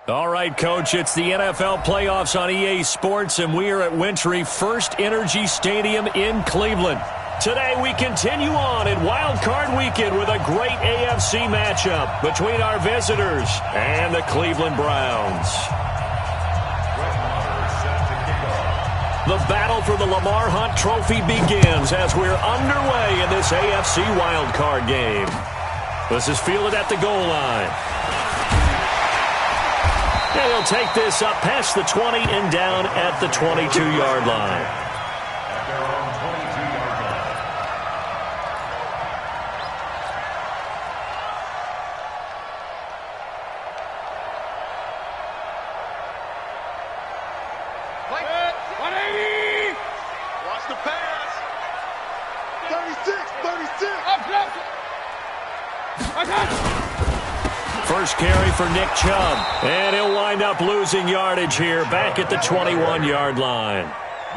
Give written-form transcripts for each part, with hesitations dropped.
All right, Coach, it's the NFL playoffs on EA Sports, and we are at Wintry First Energy Stadium in Cleveland. Today, we continue on in wildcard weekend with a great AFC matchup between our visitors and the Cleveland Browns. The battle for the Lamar Hunt Trophy begins as we're underway in this AFC wildcard game. This is fielded at the goal line. And he'll take this up past the 20 and down at the 22-yard line. Watch the pass. 36. First carry for Nick Chubb. And he'll wind up losing yardage here back at the 21-yard line.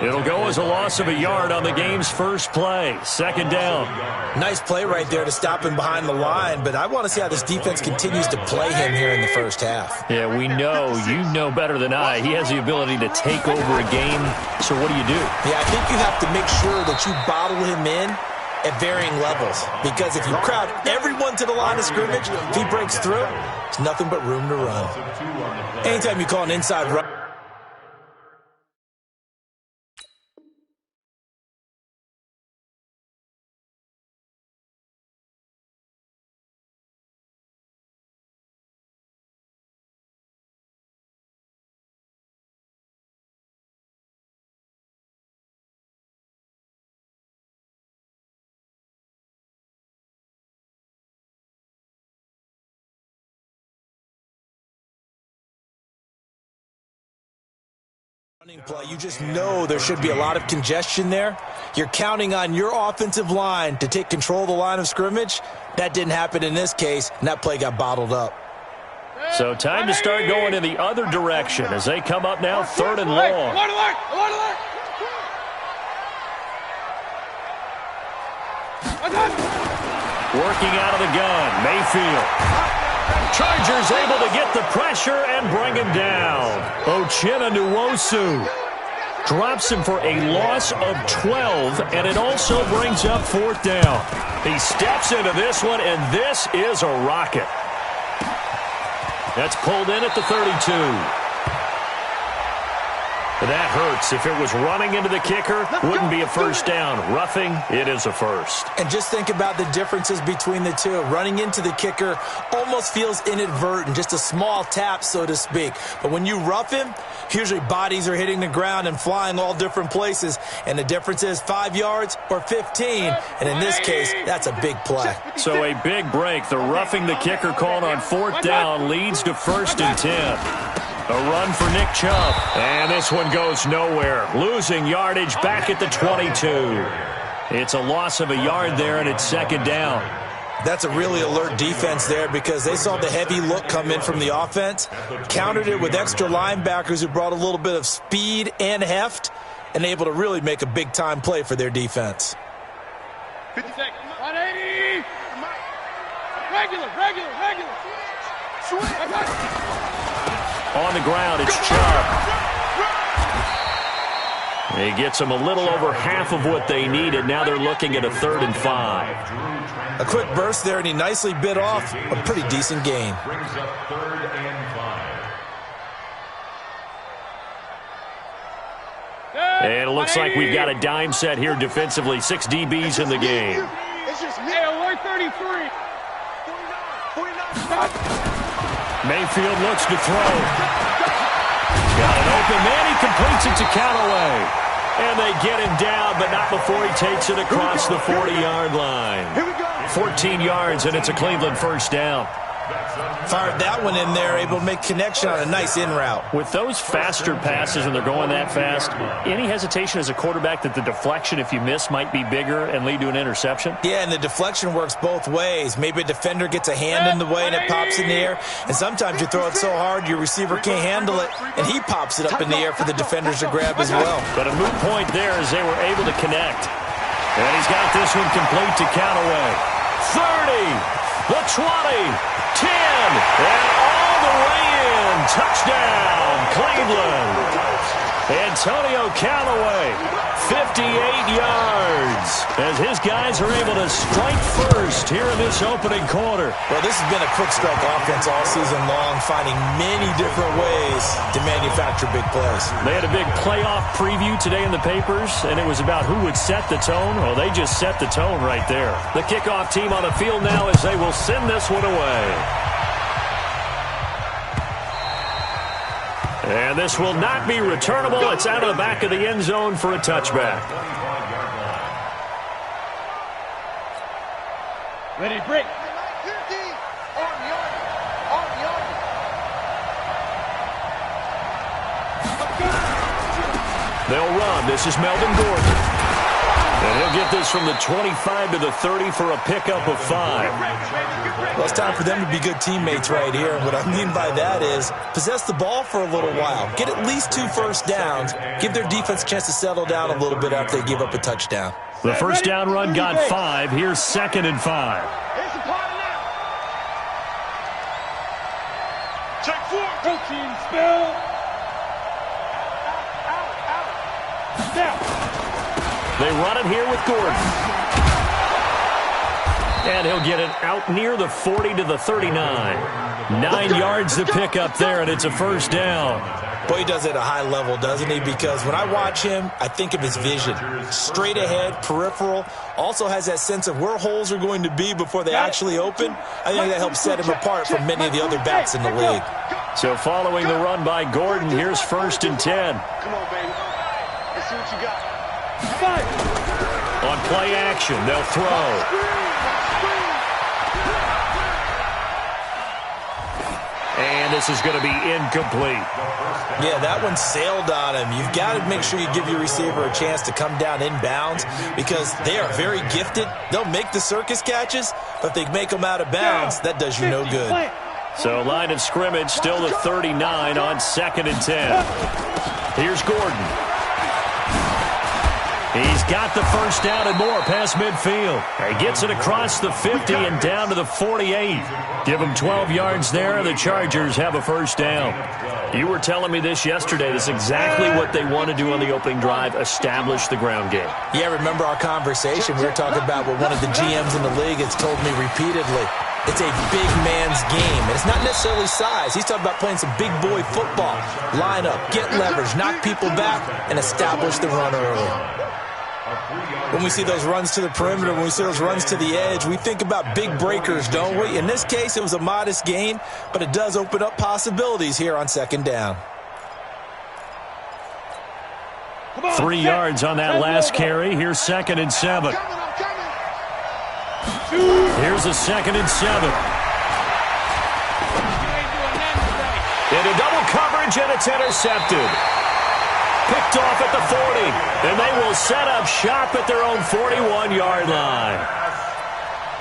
It'll go as a loss of a yard on the game's first play. Second down. Nice play right there to stop him behind the line, but I want to see how this defense continues to play him here in the first half. Yeah, we know, you know better than I, he has the ability to take over a game. So what do you do? Yeah, I think you have to make sure that you bottle him in at varying levels, because if you crowd everyone to the line of scrimmage, if he breaks through, there's nothing but room to run. Anytime you call an inside run, play, you just know there should be a lot of congestion there. You're counting on your offensive line to take control of the line of scrimmage. That didn't happen in this case, and that play got bottled up. So time to start going in the other direction as they come up now, third and long. Working out of the gun, Mayfield. Chargers able to get the pressure and bring him down. Uchenna Nwosu drops him for a loss of 12, and it also brings up fourth down. He steps into this one, and this is a rocket. That's pulled in at the 32. That hurts. If it was running into the kicker, wouldn't be a first down. Roughing, it is a first. And just think about the differences between the two. Running into the kicker almost feels inadvertent, just a small tap, so to speak. But when you rough him, usually bodies are hitting the ground and flying all different places. And the difference is 5 yards or 15. And in this case, that's a big play. So a big break. The roughing the kicker called on fourth down leads to first and 10. A run for Nick Chubb. And this one goes nowhere. Losing yardage back at the 22. It's a loss of a yard there, and it's second down. That's a really alert defense there because they saw the heavy look come in from the offense, countered it with extra linebackers who brought a little bit of speed and heft, and able to really make a big-time play for their defense. 50 seconds. 180. Regular. On the ground, it's Chubb. He gets them a little over half of what they needed. Now they're looking at a 3rd and 5. A quick burst there, and he nicely bit off a pretty decent gain. Brings up 3rd and 5. And it looks like we've got a dime set here defensively. 6 DBs in the game. It's just me. 33. 49. Mayfield looks to throw. Got an open man. He completes it to Callaway. And they get him down, but not before he takes it across the 40-yard line. 14 yards, and it's a Cleveland first down. Fired that one in there, able to make connection on a nice in route. With those faster passes and they're going that fast, any hesitation as a quarterback that the deflection, if you miss, might be bigger and lead to an interception? Yeah, and the deflection works both ways. Maybe a defender gets a hand in the way and it pops in the air, and sometimes you throw it so hard your receiver can't handle it, and he pops it up in the air for the defenders to grab as well. But a moot point there as they were able to connect. And he's got this one complete to Callaway. 30, the 20, 10, and all the way in. Touchdown. Antonio Callaway, 58 yards, as his guys are able to strike first here in this opening quarter. Well, this has been a quick strike offense all season long, finding many different ways to manufacture big plays. They had a big playoff preview today in the papers, and it was about who would set the tone. Well, they just set the tone right there. The kickoff team on the field now as they will send this one away. And this will not be returnable. It's out of the back of the end zone for a touchback. Ready, break. They'll run. This is Melvin Gordon. And he'll get this from the 25 to the 30 for a pickup of 5. Well, it's time for them to be good teammates right here. And what I mean by that is possess the ball for a little while. Get at least 2 first downs. Give their defense a chance to settle down a little bit after they give up a touchdown. The first down run got 5. Here's 2nd and 5. Check 4. Coaching spell. Now. They run it here with Gordon. And he'll get it out near the 40 to the 39. 9 yards to pick up there, and it's a first down. Boy, he does it at a high level, doesn't he? Because when I watch him, I think of his vision. Straight ahead, peripheral. Also has that sense of where holes are going to be before they actually open. I think that helps set him apart from many of the other backs in the league. So following the run by Gordon, here's 1st and 10. Come on, baby. Let's see what you got. On play action, they'll throw. And this is going to be incomplete. Yeah, that one sailed on him. You've got to make sure you give your receiver a chance to come down inbounds because they are very gifted. They'll make the circus catches, but if they make them out of bounds, that does you no good. So line of scrimmage still the 39 on 2nd and 10. Here's Gordon. He's got the first down and more past midfield. He gets it across the 50 and down to the 48. Give him 12 yards there. The Chargers have a first down. You were telling me this yesterday. This is exactly what they want to do on the opening drive, establish the ground game. Yeah, remember our conversation? We were talking about what one of the GMs in the league has told me repeatedly. It's a big man's game, and it's not necessarily size. He's talking about playing some big boy football. Line up, get leverage, knock people back, and establish the run early. When we see those runs to the perimeter, when we see those runs to the edge, we think about big breakers, don't we? In this case, it was a modest gain, but it does open up possibilities here on 2nd down. 3 yards on that last carry. Here's 2nd and 7. Here's a 2nd and 7. Into double coverage, and it's intercepted. Picked off at the 40, and they will set up shop at their own 41-yard line.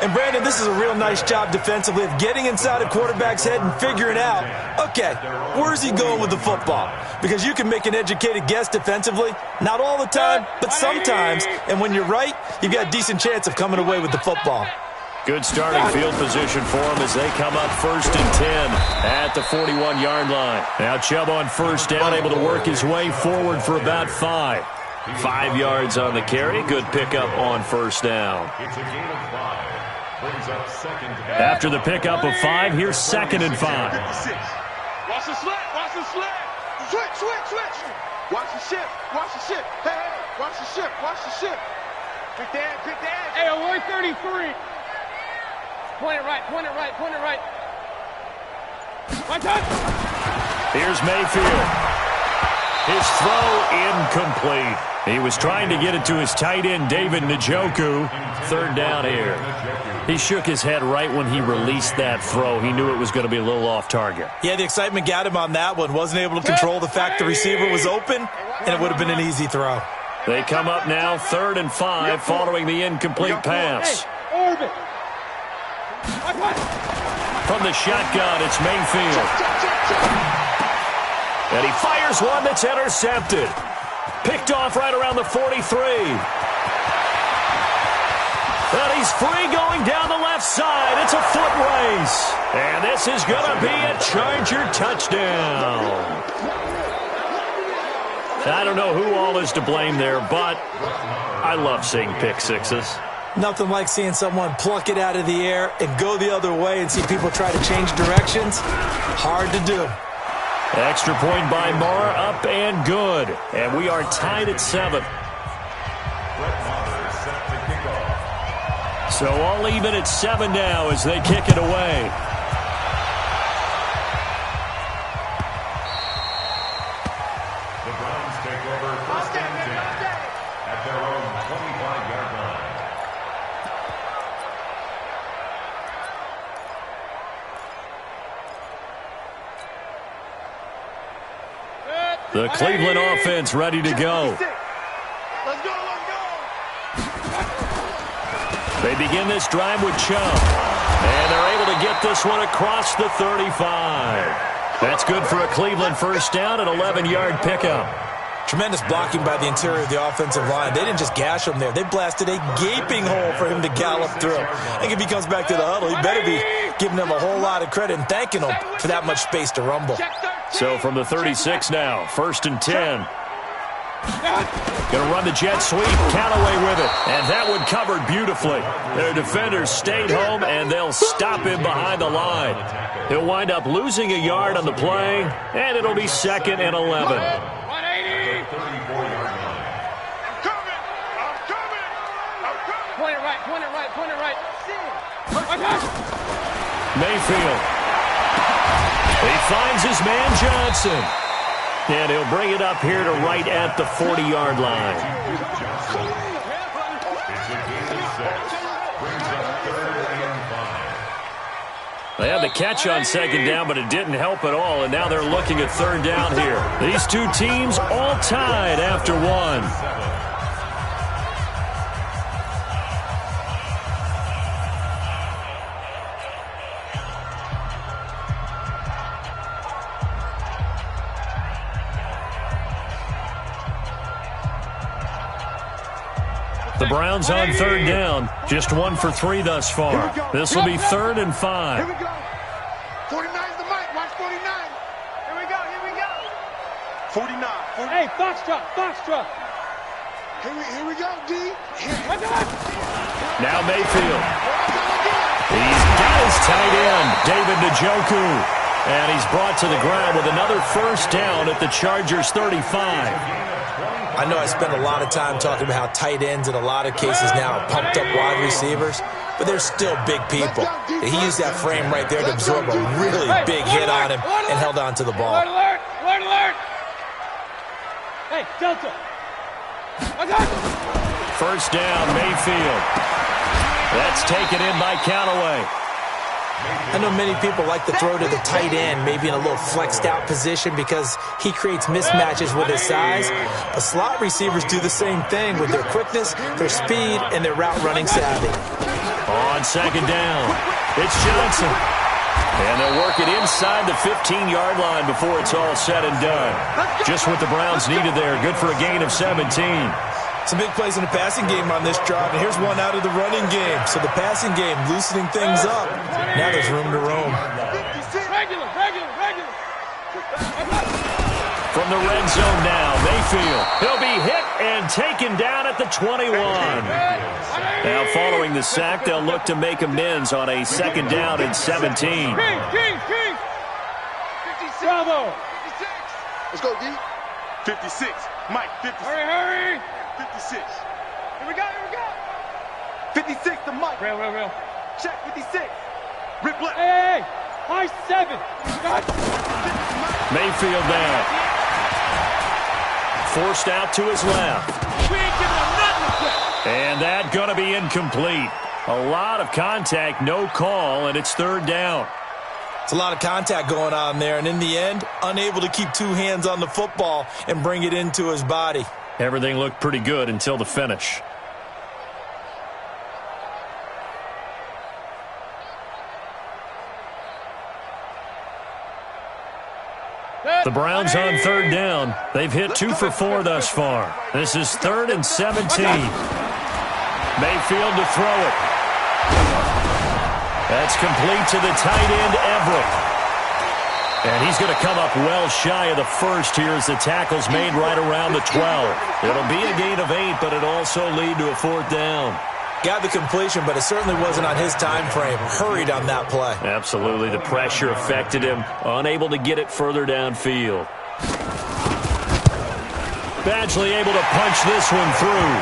And, Brandon, this is a real nice job defensively of getting inside a quarterback's head and figuring out, okay, where's he going with the football? Because you can make an educated guess defensively. Not all the time, but sometimes. And when you're right, you've got a decent chance of coming away with the football. Good starting field position for them as they come up 1st and 10 at the 41-yard line. Now Chubb on first down, able to work his way forward for about 5. 5 yards on the carry. Good pickup on first down. After the pickup of 5, here's 2nd and 5. Watch the slant. Watch the slant. Switch. Watch the ship. Watch the ship. Hey, watch the ship. Watch the ship. Pick the edge. Hey, alert 33. Point it right. One touch. Here's Mayfield. His throw incomplete. He was trying to get it to his tight end, David Njoku. 3rd down here. He shook his head right when he released that throw. He knew it was going to be a little off target. Yeah, the excitement got him on that one. Wasn't able to control the fact the receiver was open, and it would have been an easy throw. They come up now 3rd and 5 following the incomplete pass. Orbit. From the shotgun, it's Mayfield. And he fires one that's intercepted. Picked off right around the 43. And he's free going down the left side. It's a foot race. And this is going to be a Charger touchdown. I don't know who all is to blame there, but I love seeing pick sixes. Nothing like seeing someone pluck it out of the air and go the other way and see people try to change directions. Hard to do. Extra point by Marr, up and good. And we are tied at 7. So all even at 7 now as they kick it away. The Browns take over first and 10 at their own 25-yard line. The Cleveland offense ready to go. Let's go. They begin this drive with Chubb. And they're able to get this one across the 35. That's good for a Cleveland first down, an 11-yard pickup. Tremendous blocking by the interior of the offensive line. They didn't just gash him there. They blasted a gaping hole for him to gallop through. I think if he comes back to the huddle, he better be giving them a whole lot of credit and thanking them for that much space to rumble. So from the 36 now, first and 10. Going to run the jet sweep. Callaway with it. And that one covered beautifully. Their defenders stayed home, and they'll stop him behind the line. He'll wind up losing a yard on the play, and it'll be second and 11. 180. Point it right. Mayfield. He finds his man Johnson. And he'll bring it up here to right at the 40-yard line. It's a gain of 6. Brings up third and 5. They had the catch on second down, but it didn't help at all, and now they're looking at third down here. These two teams all tied after one. The Browns on third down, just 1 for 3 thus far. This will be third and 5. Here we go. 49's the mic. Watch 49. Here we go. 49. Hey, Foxtrot. Here we go, D. Now Mayfield. He's got his tight end, David Njoku. And he's brought to the ground with another first down at the Chargers' 35. I know I spend a lot of time talking about how tight ends in a lot of cases now are pumped up wide receivers, but they're still big people. He used that frame right there to absorb a really big hit on him and held on to the ball. Alert! Hey, Delta. First down, Mayfield. That's taken in by Callaway. I know many people like to throw to the tight end, maybe in a little flexed out position because he creates mismatches with his size. But slot receivers do the same thing with their quickness, their speed, and their route running savvy. On second down, it's Johnson. And they'll work it inside the 15-yard line before it's all said and done. Just what the Browns needed there. Good for a gain of 17. Some big plays in the passing game on this drive, and here's one out of the running game. So the passing game loosening things up. Now there's room to roam. Regular. From the red zone now, Mayfield. He'll be hit and taken down at the 21. Now following the sack, they'll look to make amends on a second down and 17. King. Bravo. 56. Let's go, D. 56. Mike, 56. Hurry. 56. Here we go. 56 to Mike. Real. Check 56. Rip left. Hey. High 7. Mayfield now. Forced out to his left. We ain't giving him nothing to play. And that going to be incomplete. A lot of contact, no call, and it's third down. It's a lot of contact going on there, and in the end, unable to keep two hands on the football and bring it into his body. Everything looked pretty good until the finish. The Browns on third down. They've hit 2 for 4 thus far. This is third and 17. Mayfield to throw it. That's complete to the tight end, Everett. And he's going to come up well shy of the first here as the tackle's made right around the 12. It'll be a gain of 8, but it'll also lead to a 4th down. Got the completion, but it certainly wasn't on his time frame. Hurried on that play. Absolutely. The pressure affected him. Unable to get it further downfield. Badgley able to punch this one through.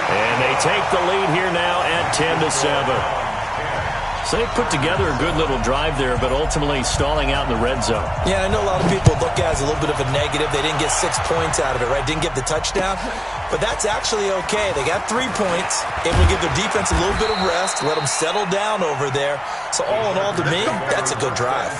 And they take the lead here now at 10-7. So they put together a good little drive there, but ultimately stalling out in the red zone. Yeah, I know a lot of people look at it as a little bit of a negative. They didn't get 6 points out of it, right? Didn't get the touchdown. But that's actually okay. They got 3 points. Able to give their defense a little bit of rest, let them settle down over there. So all in all, to me, that's a good drive.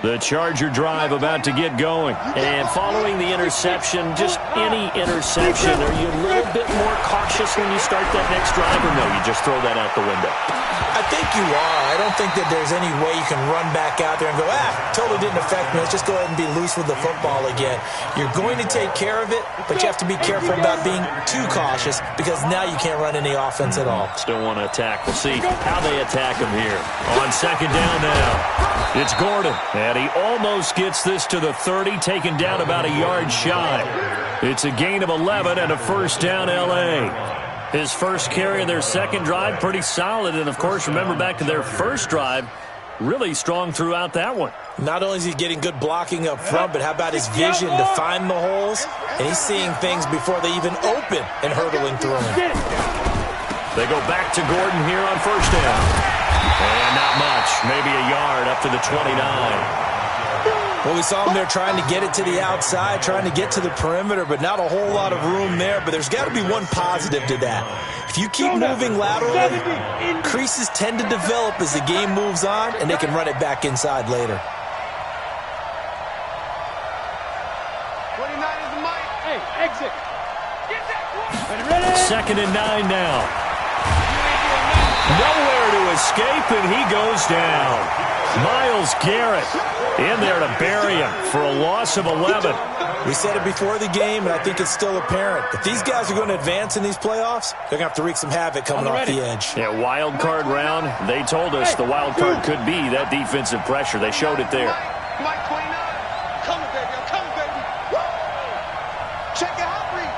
The Charger drive about to get going. And following the interception, just any interception, are you a little bit more cautious when you start that next drive, or no, you just throw that out the window? I think you are. I don't think that there's any way you can run back out there and go, totally didn't affect me. Let's just go ahead and be loose with the football again. You're going to take care of it, but you have to be careful about being too cautious because now you can't run any offense at all. Still want to attack. We'll see how they attack him here. On 2nd down now, it's Gordon. And he almost gets this to the 30, taken down about a yard shy. It's a gain of 11 and a 1st down L.A. His first carry of their second drive, pretty solid. And, of course, remember back to their first drive, really strong throughout that one. Not only is he getting good blocking up front, but how about his vision to find the holes? And he's seeing things before they even open and hurdling through them. They go back to Gordon here on 1st down. And not much, maybe a yard up to the 29. Well, we saw him there trying to get it to the outside, trying to get to the perimeter, but not a whole lot of room there. But there's got to be one positive to that. If you keep moving laterally, creases tend to develop as the game moves on, and they can run it back inside later. 29 is the mic. Hey, exit. Get that one. 2nd and 9 now. Nowhere to escape, and he goes down. Myles Garrett in there to bury him for a loss of 11. We said it before the game, and I think it's still apparent. If these guys are going to advance in these playoffs, they're going to have to wreak some havoc coming off the edge. Yeah, wild card round. They told us the wild card could be that defensive pressure. They showed it there. Mike 29. Coming, baby. I'm coming, baby. Woo! Check it out, Reed.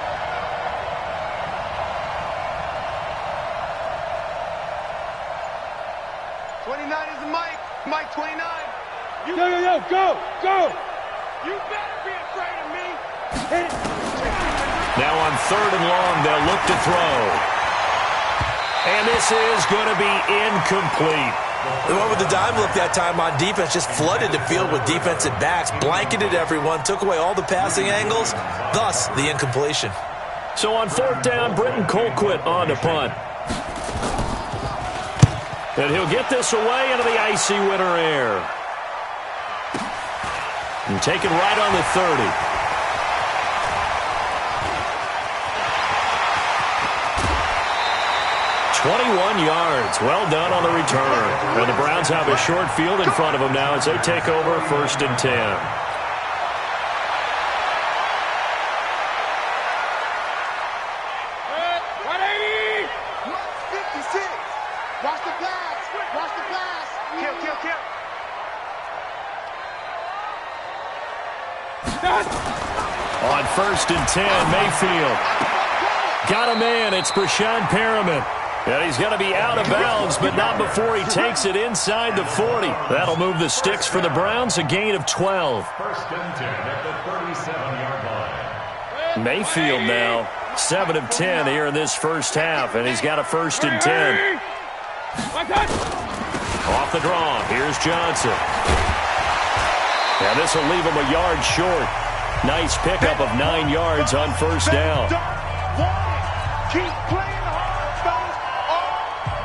29 is the mic. Mike 29. Go. You better be afraid of me. Hit it. Now on 3rd and long, they'll look to throw. And this is going to be incomplete. The one with the dime look that time on defense just flooded the field with defensive backs, blanketed everyone, took away all the passing angles, thus the incompletion. So on 4th down, Britton Colquitt on to punt. And he'll get this away into the icy winter air. And taken right on the 30. "21 yards. Well done on the return. And the Browns have a short field in front of them now as they take over 1st and 10. On 1st and 10, Mayfield. Got a man. It's Brashad Perriman. And he's going to be out of bounds, but not before he takes it inside the 40. That'll move the sticks for the Browns, a gain of 12. 1st and 10 at the 37-yard line. Mayfield now, 7 of 10 here in this first half, and he's got a 1st and 10. Off the draw, here's Johnson. And this will leave him a yard short. Nice pickup of 9 yards on 1st down. Keep playing hard, fellas, all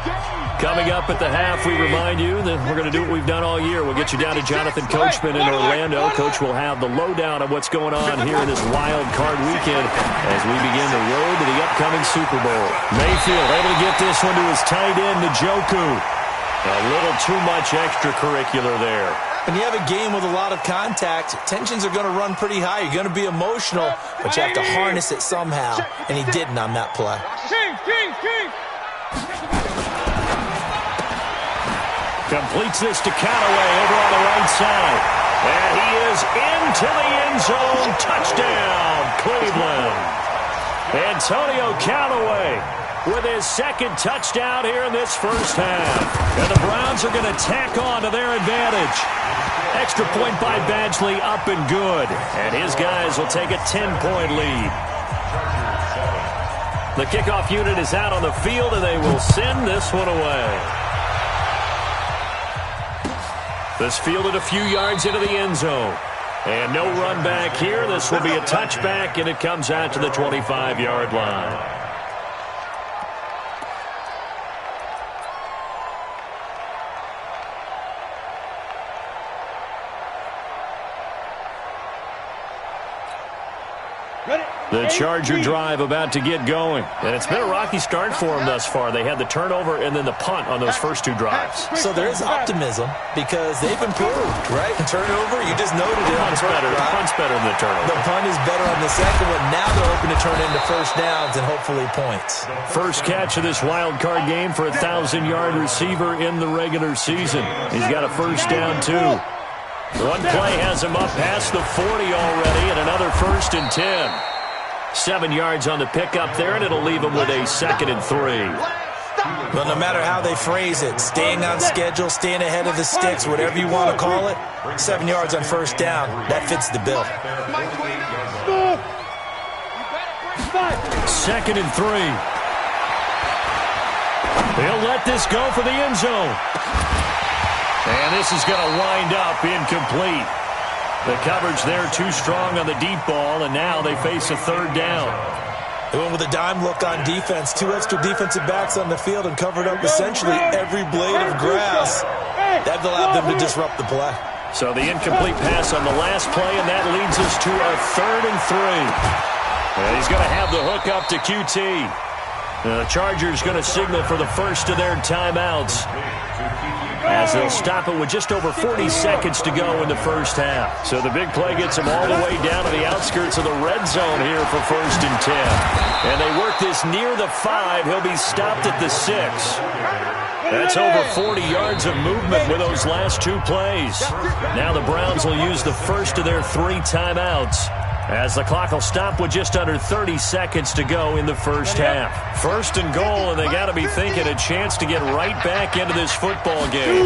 game. Coming up at the half, we remind you that we're going to do what we've done all year. We'll get you down to Jonathan Coachman in Orlando. Coach will have the lowdown of what's going on here in this wild card weekend as we begin the road to the upcoming Super Bowl. Mayfield able to get this one to his tight end, Njoku. A little too much extracurricular there. When you have a game with a lot of contact, tensions are going to run pretty high. You're going to be emotional, but you have to harness it somehow, and he didn't on that play. Completes this to Callaway over on the right side. And he is into the end zone. Touchdown, Cleveland. Antonio Callaway with his second touchdown here in this first half. And the Browns are going to tack on to their advantage. Extra point by Badgley, up and good. And his guys will take a 10-point lead. The kickoff unit is out on the field, and they will send this one away. This fielded a few yards into the end zone. And no run back here. This will be a touchback, and it comes out to the 25-yard line. The Charger drive about to get going. And it's been a rocky start for them thus far. They had the turnover and then the punt on those first two drives. So there is optimism because they've improved, right? Turnover, you just noted it. Punt's better than the turnover. The punt is better on the second one. Now they're hoping to turn into first downs and hopefully points. First catch of this wild card game for a 1,000-yard receiver in the regular season. He's got a first down, too. One play has him up past the 40 already, and another 1st and 10. 7 yards on the pickup there, and it'll leave him with a 2nd and 3. Well, no matter how they phrase it, staying on schedule, staying ahead of the sticks, whatever you want to call it, 7 yards on first down, that fits the bill. 2nd and 3. They'll let this go for the end zone. And this is going to wind up incomplete. The coverage there too strong on the deep ball, and now they face a 3rd down. They went with a dime look on defense. 2 extra defensive backs on the field and covered up essentially every blade of grass. That allowed them to disrupt the play. So the incomplete pass on the last play, and that leads us to a 3rd and 3. And he's going to have the hook up to QT. The Chargers going to signal for the first of their timeouts, as they'll stop it with just over 40 seconds to go in the first half. So the big play gets them all the way down to the outskirts of the red zone here for 1st and 10. And they work this near the 5. He'll be stopped at the 6. That's over 40 yards of movement with those last 2 plays. Now the Browns will use the first of their 3 timeouts, as the clock will stop with just under 30 seconds to go in the first half. 1st and goal, and they got to be thinking a chance to get right back into this football game.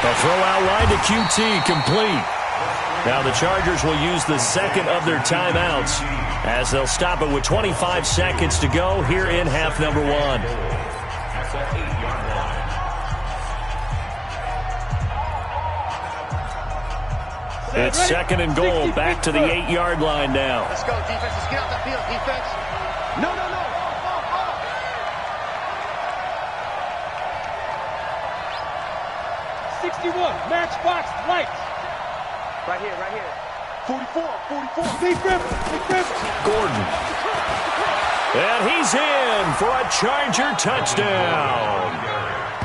A throw out wide to QT, complete. Now the Chargers will use the 2nd of their timeouts, as they'll stop it with 25 seconds to go here in half number 1. It's 2nd and goal, back to the 8-yard line now. Let's go, defense. Let's get out the field, defense. No. 61, matchbox lights. Right here. 44. Big River. Gordon. And he's in for a Charger touchdown.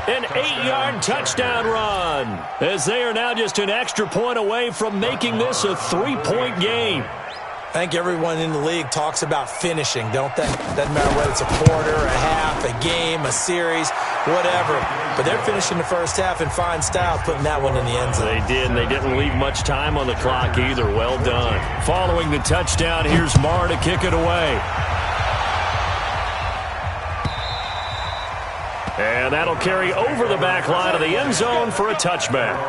An 8-yard touchdown run, as they are now just an extra point away from making this a 3-point game. I think everyone in the league talks about finishing, don't they? Doesn't matter whether it's a quarter, a half, a game, a series, whatever. But they're finishing the first half in fine style, putting that one in the end zone. They did, and they didn't leave much time on the clock either. Well done. Following the touchdown, here's Marr to kick it away. And that'll carry over the back line of the end zone for a touchback.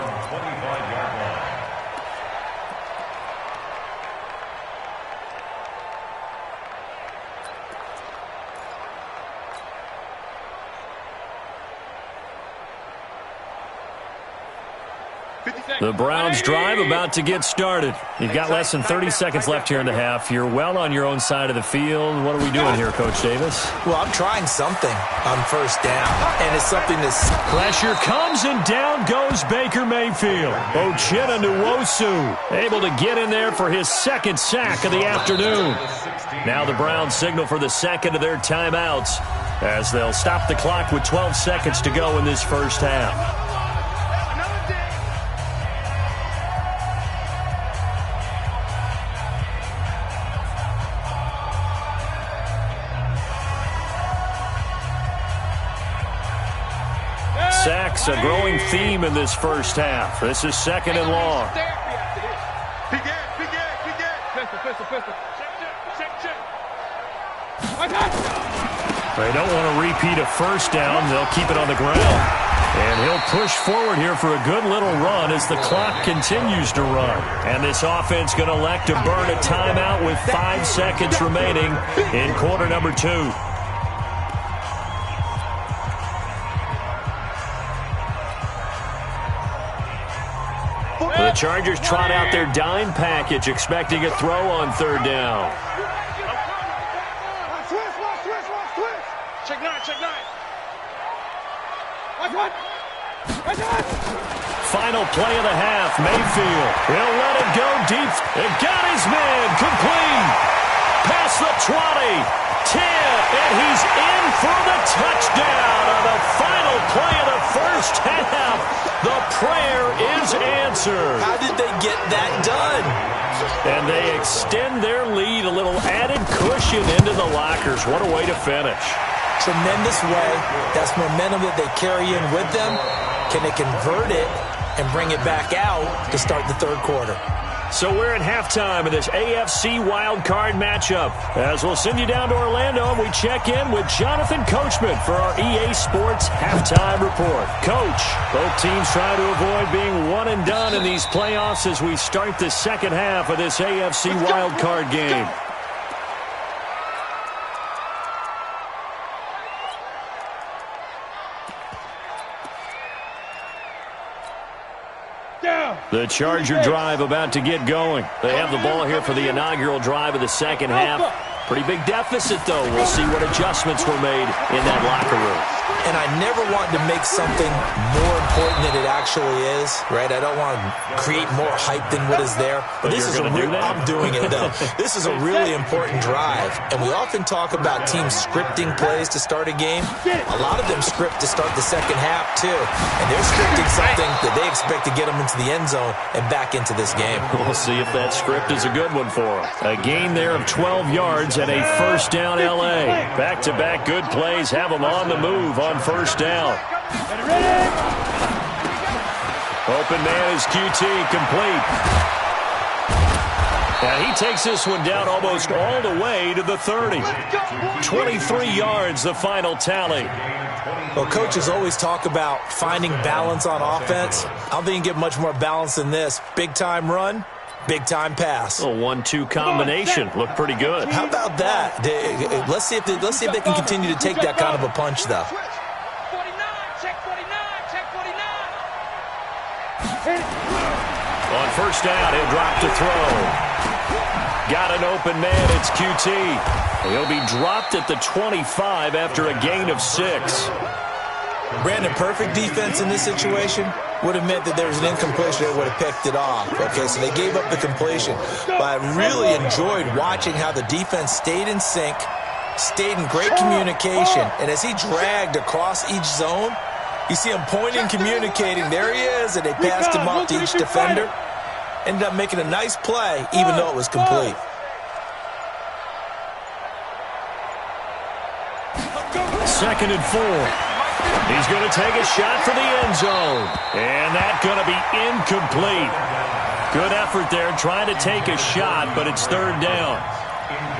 The Browns drive about to get started. You've got less than 30 seconds left here in the half. You're well on your own side of the field. What are we doing here, Coach Davis? Well, I'm trying something on first down, and it's something that's... Pressure comes, and down goes Baker Mayfield. Uchenna Nwosu able to get in there for his second sack of the afternoon. Now the Browns signal for the second of their timeouts as they'll stop the clock with 12 seconds to go in this first half. Sacks, a growing theme in this first half. This is second and long. They don't want to repeat a first down. They'll keep it on the ground. And he'll push forward here for a good little run as the clock continues to run. And this offense going to elect to burn a timeout with 5 seconds remaining in quarter number 2. The Chargers trot out their dime package, expecting a throw on third down. Check nine. Final play of the half, Mayfield. He'll let it go deep. It got his man complete. Past the 20, 10, and he's in for the touchdown on the final play of the first half. The prayer is answered. How did they get that done? And they extend their lead, a little added cushion into the lockers. What a way to finish. Tremendous way. That's momentum that they carry in with them. Can they convert it and bring it back out to start the third quarter? So we're at halftime of this AFC wildcard matchup. As we'll send you down to Orlando, and we check in with Jonathan Coachman for our EA Sports Halftime Report. Coach, both teams try to avoid being one and done in these playoffs as we start the second half of this AFC wildcard game. The Charger drive about to get going. They have the ball here for the inaugural drive of the second half. Pretty big deficit, though. We'll see what adjustments were made in that locker room. And I never want to make something more important than it actually is, right? I don't want to create more hype than what is there. But this is I'm doing it, though. This is a really important drive. And we often talk about teams scripting plays to start a game. A lot of them script to start the second half, too. And they're scripting something that they expect to get them into the end zone and back into this game. We'll see if that script is a good one for them. A gain there of 12 yards and a first down L.A. Back-to-back good plays have them on the move on first down. Open man is QT, complete. And he takes this one down almost all the way to the 30. 23 yards, the final tally. Well, coaches always talk about finding balance on offense. I don't think you get much more balance than this. Big-time run, big-time pass. A 1-2 combination. Looked pretty good. How about that? Let's see if they can continue to take that kind of a punch, though. On first down, he'll drop to throw. Got an open man, it's QT. He'll be dropped at the 25 after a gain of 6. Brandon, perfect defense in this situation would have meant that there was an incompletion that would have picked it off. Okay, so they gave up the completion. But I really enjoyed watching how the defense stayed in sync, stayed in great communication, and as he dragged across each zone, you see him pointing, communicating. There he is, and they passed him off to each defender. Ended up making a nice play, even though it was complete. Second and 4. He's going to take a shot for the end zone. And that's going to be incomplete. Good effort there trying to take a shot, but it's third down.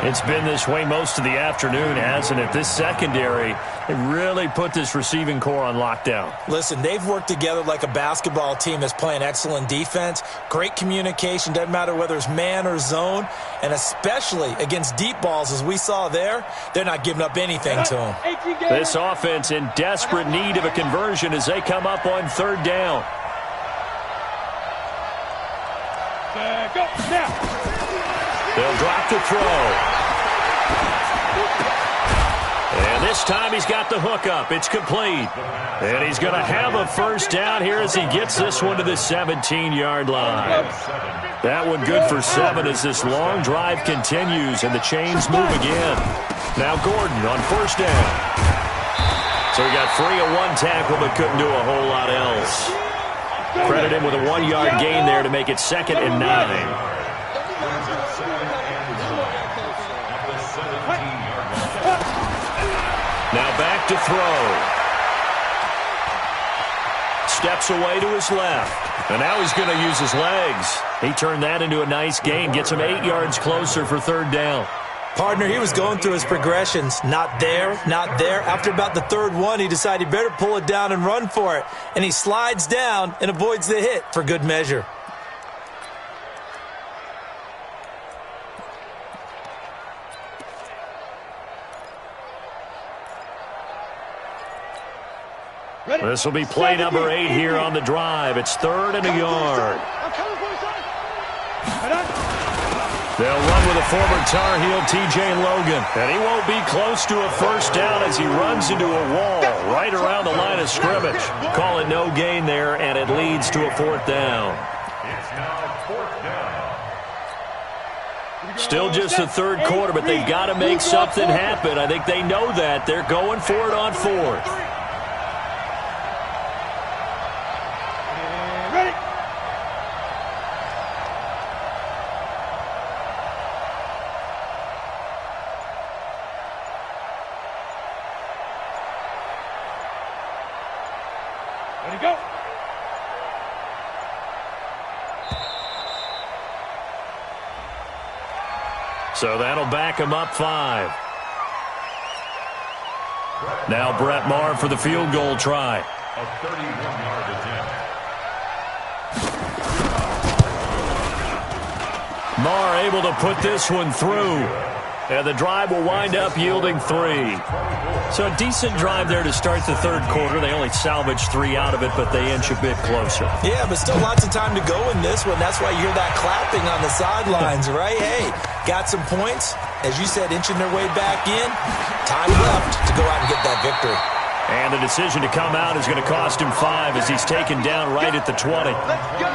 It's been this way most of the afternoon, hasn't it? This secondary, they really put this receiving core on lockdown. Listen, they've worked together like a basketball team that's playing excellent defense. Great communication, doesn't matter whether it's man or zone. And especially against deep balls, as we saw there, they're not giving up anything to them. This offense in desperate need of a conversion as they come up on third down. Go, now. They'll drop the throw. And this time he's got the hook up. It's complete. And he's going to have a first down here as he gets this one to the 17-yard line. That one good for 7 as this long drive continues and the chains move again. Now Gordon on first down. So he got free of one tackle but couldn't do a whole lot else. Credit him with a 1-yard gain there to make it 2nd and 9. Now back to throw. Steps away to his left. And now he's going to use his legs. He turned that into a nice gain. Gets him 8 yards closer for 3rd down. Partner, he was going through his progressions. Not there, not there. After about the 3rd one, he decided he better pull it down and run for it. And he slides down and avoids the hit for good measure. This will be play number 8 here on the drive. It's 3rd and a yard. They'll run with a former Tar Heel, T.J. Logan. And he won't be close to a first down as he runs into a wall right around the line of scrimmage. Call it no gain there, and it leads to a 4th down. It's now 4th down. Still just the 3rd quarter, but they've got to make something happen. I think they know that. They're going for it on 4th. Go. So that'll back him up 5. Now Brett Maher for the field goal try. A 31-yard attempt. Maher able to put this one through. And the drive will wind up yielding 3. So a decent drive there to start the 3rd quarter. They only salvaged 3 out of it, but they inch a bit closer. Yeah, but still lots of time to go in this one. That's why you hear that clapping on the sidelines, right? Hey, got some points. As you said, inching their way back in. Time left to go out and get that victory. And the decision to come out is going to cost him 5 as he's taken down right at the 20. Let's go.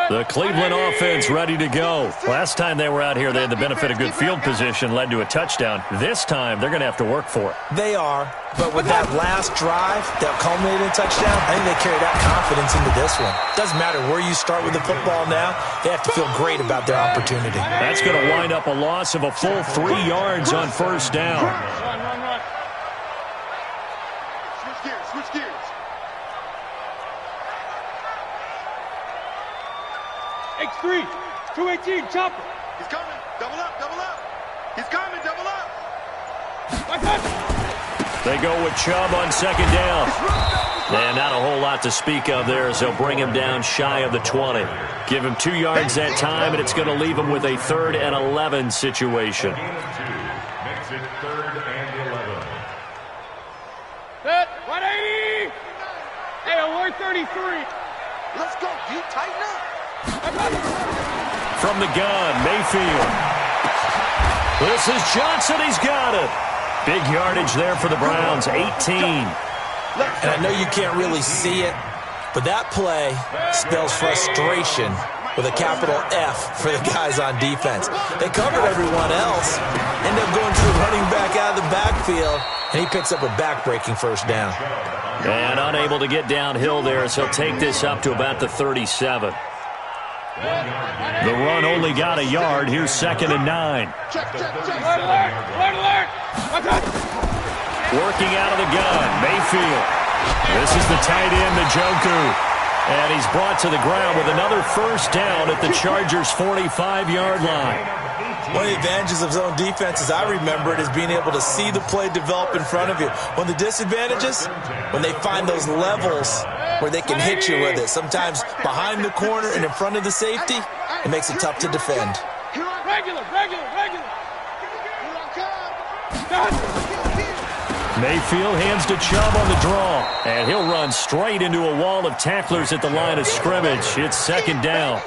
The Cleveland offense ready to go. Last time they were out here, they had the benefit of good field position, led to a touchdown. This time, they're going to have to work for it. They are, but with that last drive that culminated in a touchdown, I think they carry that confidence into this one. Doesn't matter where you start with the football now, they have to feel great about their opportunity. That's going to wind up a loss of a full 3 yards on first down. Run. Switch gears. X3, 218, chopper. He's coming. Double up. He's coming, double up. They go with Chubb on 2nd down. And not a whole lot to speak of there as they'll bring him down shy of the 20. Give him 2 yards that time, and it's going to leave him with a 3rd and 11 situation. Makes it 3rd and 11. Set, 180. Hey, alert 33. Let's go, D. Tighten up. From the gun, Mayfield. This is Johnson. He's got it. Big yardage there for the Browns, 18. And I know you can't really see it, but that play spells frustration with a capital F for the guys on defense. They covered everyone else, end up going to the running back out of the backfield, and he picks up a back-breaking first down. And unable to get downhill there, so he'll take this up to about the 37. The run only got a yard. Here's 2nd and 9. Check. Alert. Working out of the gun, Mayfield. This is the tight end, Njoku. And he's brought to the ground with another first down at the Chargers' 45-yard line. One of the advantages of zone defense, as I remember it, is being able to see the play develop in front of you. One of the disadvantages, when they find those levels where they can hit you with it. Sometimes behind the corner and in front of the safety, it makes it tough to defend. Regular. Mayfield hands to Chubb on the draw, and he'll run straight into a wall of tacklers at the line of scrimmage. It's second down.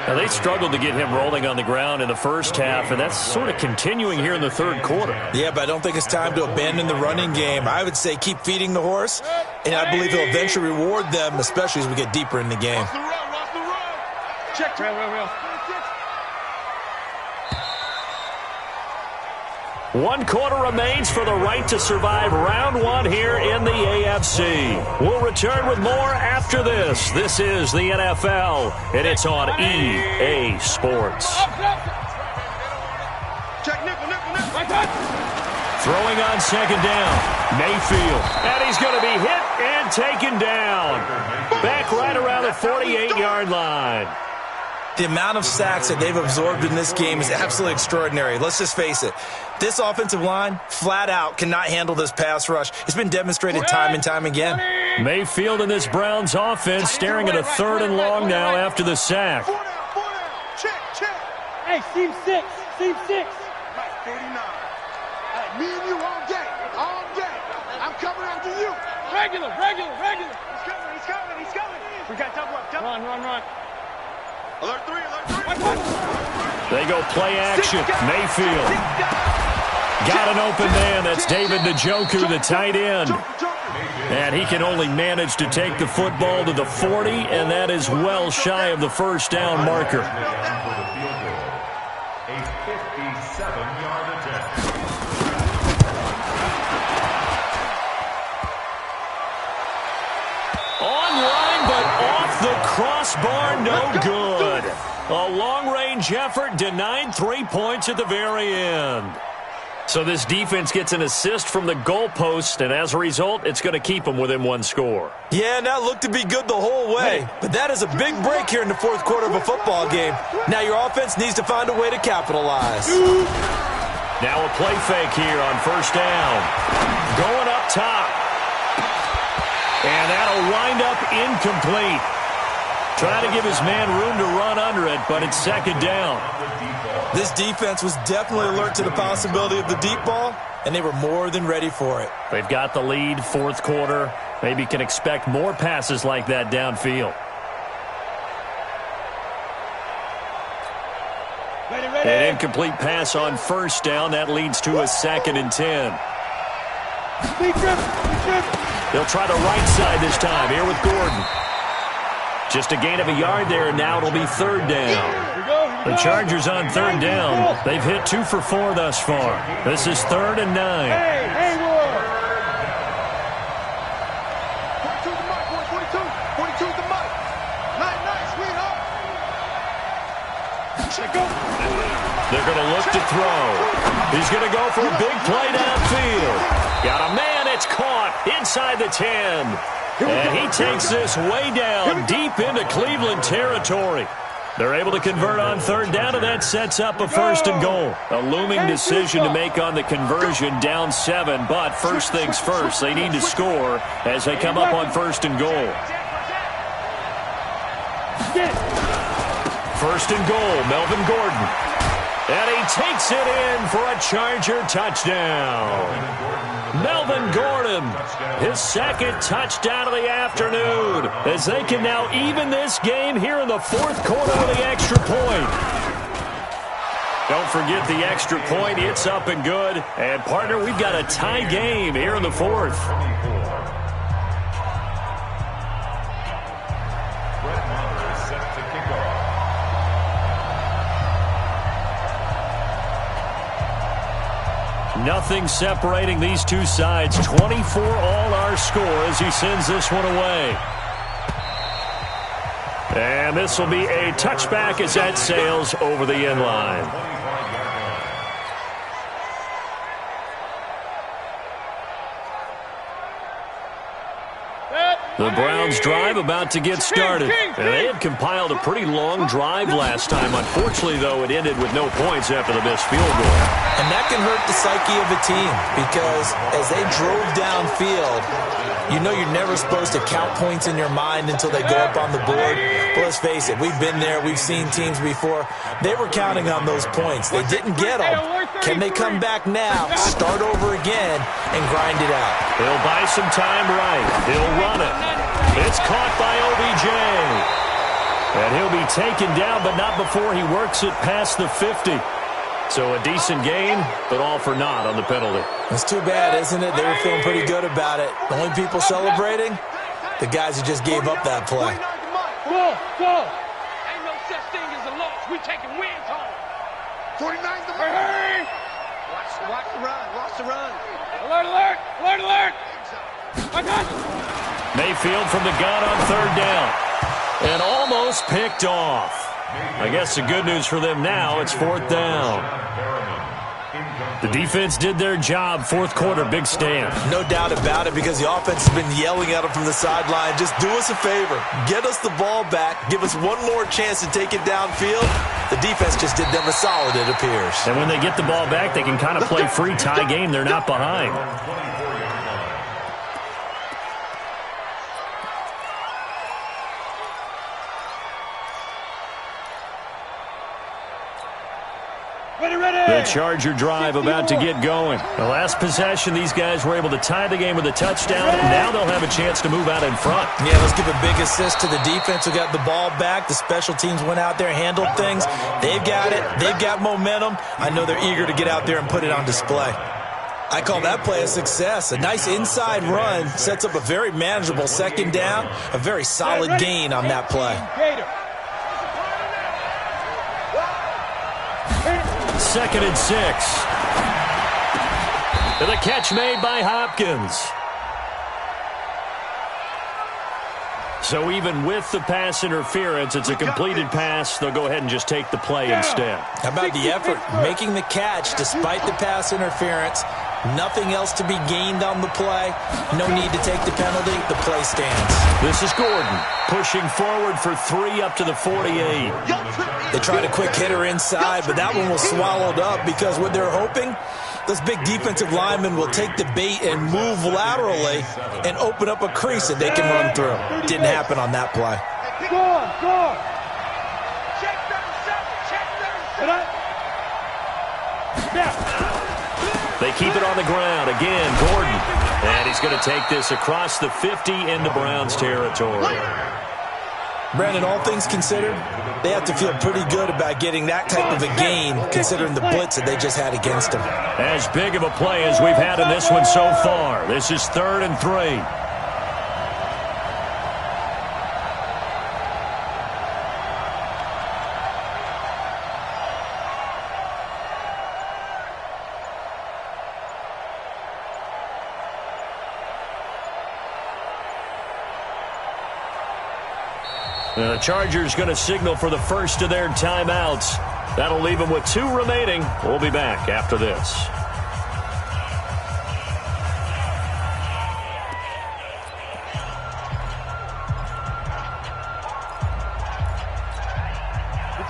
Now, they struggled to get him rolling on the ground in the first half, and that's sort of continuing here in the third quarter. Yeah, but I don't think it's time to abandon the running game. I would say keep feeding the horse, and I believe he'll eventually reward them, especially as we get deeper in the game. Watch the run. Check. Real. 1 quarter remains for the right to survive round 1 here in the AFC. We'll return with more after this. This is the NFL, and it's on EA Sports. Check nickel. Throwing on second down, Mayfield, and he's going to be hit and taken down. Back right around the 48-yard line. The amount of sacks that they've absorbed in this game is absolutely extraordinary. Let's just face it. This offensive line, flat out, cannot handle this pass rush. It's been demonstrated time and time again.Mayfield and this Browns offense staring at a 3rd and long now after the sack. 4 down. Check. Hey, seam 6. Mike, 49. Me and you all day. I'm coming after you. Regular. He's coming. We got double up. Run. Alert 3. They go play action. Mayfield. Got an open man. That's David Njoku, the tight end. And he can only manage to take the football to the 40, and that is well shy of the first down marker. A 57-yard attempt. Online, but off the crossbar, no good. A long-range effort denied 3 points at the very end. So this defense gets an assist from the goalpost, and as a result, it's going to keep them within 1 score. Yeah, and that looked to be good the whole way. But that is a big break here in the 4th quarter of a football game. Now your offense needs to find a way to capitalize. Now a play fake here on first down. Going up top. And that'll wind up incomplete. Trying to give his man room to run under it, but it's second down. This defense was definitely alert to the possibility of the deep ball, and they were more than ready for it. They've got the lead, 4th quarter. Maybe can expect more passes like that downfield. An incomplete pass on first down. That leads to a 2nd and 10. They'll try the right side this time. Here with Gordon. Just a gain of a yard there, and now it'll be 3rd down. The Chargers on 3rd down. They've hit 2 for 4 thus far. This is 3rd and 9. Hey, 42 the mic, boy. 42 the mic. Nice, sweetheart. They're going to look to throw. He's going to go for a big play downfield. Got a man. It's caught inside the 10. And he takes this way down deep into Cleveland territory. They're able to convert on 3rd down, and that sets up a 1st and goal. A looming decision to make on the conversion, down 7. But first things first, they need to score as they come up on 1st and goal. 1st and goal, Melvin Gordon. And he takes it in for a Charger touchdown. Melvin Gordon, his 2nd touchdown of the afternoon, as they can now even this game here in the 4th quarter with the extra point. Don't forget the extra point. It's up and good. And, partner, we've got a tie game here in the 4th. Nothing separating these two sides. 24 all our score as he sends this one away. And this will be a touchback as that sails over the end line. Set. The Browns drive about to get started. And they had compiled a pretty long drive last time. Unfortunately, though, it ended with no points after the missed field goal. And that can hurt the psyche of a team because as they drove downfield, you know you're never supposed to count points in your mind until they go up on the board. But let's face it, we've been there. We've seen teams before. They were counting on those points. They didn't get them. Can they come back now, start over again, and grind it out? He'll buy some time right. He'll run it. It's caught by OBJ. And he'll be taken down, but not before he works it past the 50. So a decent gain, but all for naught on the penalty. It's too bad, isn't it? They were feeling pretty good about it. The only people celebrating, the guys who just gave up that play. Go! Ain't no such thing as a loss. We taking wins home. 49's the mark. Hey! Watch the run. Watch the run. Alert! I got you. Mayfield from the gun on third down. And almost picked off. I guess the good news for them now, it's fourth down. The defense did their job. Fourth quarter, big stand. No doubt about it, because the offense has been yelling at them from the sideline. Just do us a favor. Get us the ball back. Give us one more chance to take it downfield. The defense just did them a solid, it appears. And when they get the ball back, they can kind of play free tie game. They're not behind. The Charger drive about to get going. The last possession, these guys were able to tie the game with a touchdown, and now they'll have a chance to move out in front. Yeah, let's give a big assist to the defense who got the ball back. The special teams went out there, handled things. They've got it. They've got momentum. I know they're eager to get out there and put it on display. I call that play a success. A nice inside run sets up a very manageable second down, a very solid gain on that play. Second and 6. And the catch made by Hopkins. So even with the pass interference, it's a completed pass. They'll go ahead and just take the play instead. How about the effort? Making the catch despite the pass interference. Nothing else to be gained on the play. No need to take the penalty. The play stands. This is Gordon pushing forward for 3 up to the 48. They tried a quick hitter inside, but that one was swallowed up because what they're hoping, those big defensive linemen will take the bait and move laterally and open up a crease that they can run through. Didn't happen on that play. Go! They keep it on the ground. Again, Gordon. And he's going to take this across the 50 into Browns territory. Brandon, all things considered, they have to feel pretty good about getting that type of a gain considering the blitz that they just had against them. As big of a play as we've had in this one so far. This is 3rd and 3. The Chargers going to signal for the first of their timeouts. That'll leave them with 2 remaining. We'll be back after this.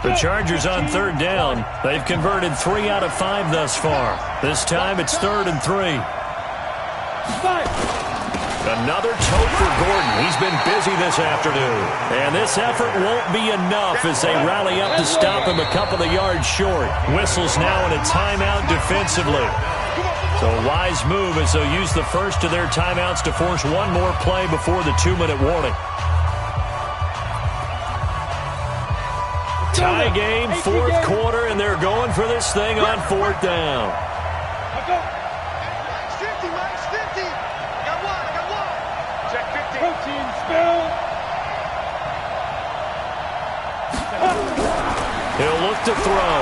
The Chargers on 3rd down. They've converted 3 out of 5 thus far. This time it's 3rd and 3. Another tote for Gordon. He's been busy this afternoon. And this effort won't be enough as they rally up to stop him a couple of yards short. Whistles now in a timeout defensively. So a wise move as they'll use the first of their timeouts to force one more play before the 2-minute warning. Tie game, 4th quarter, and they're going for this thing on 4th down. He'll look to throw.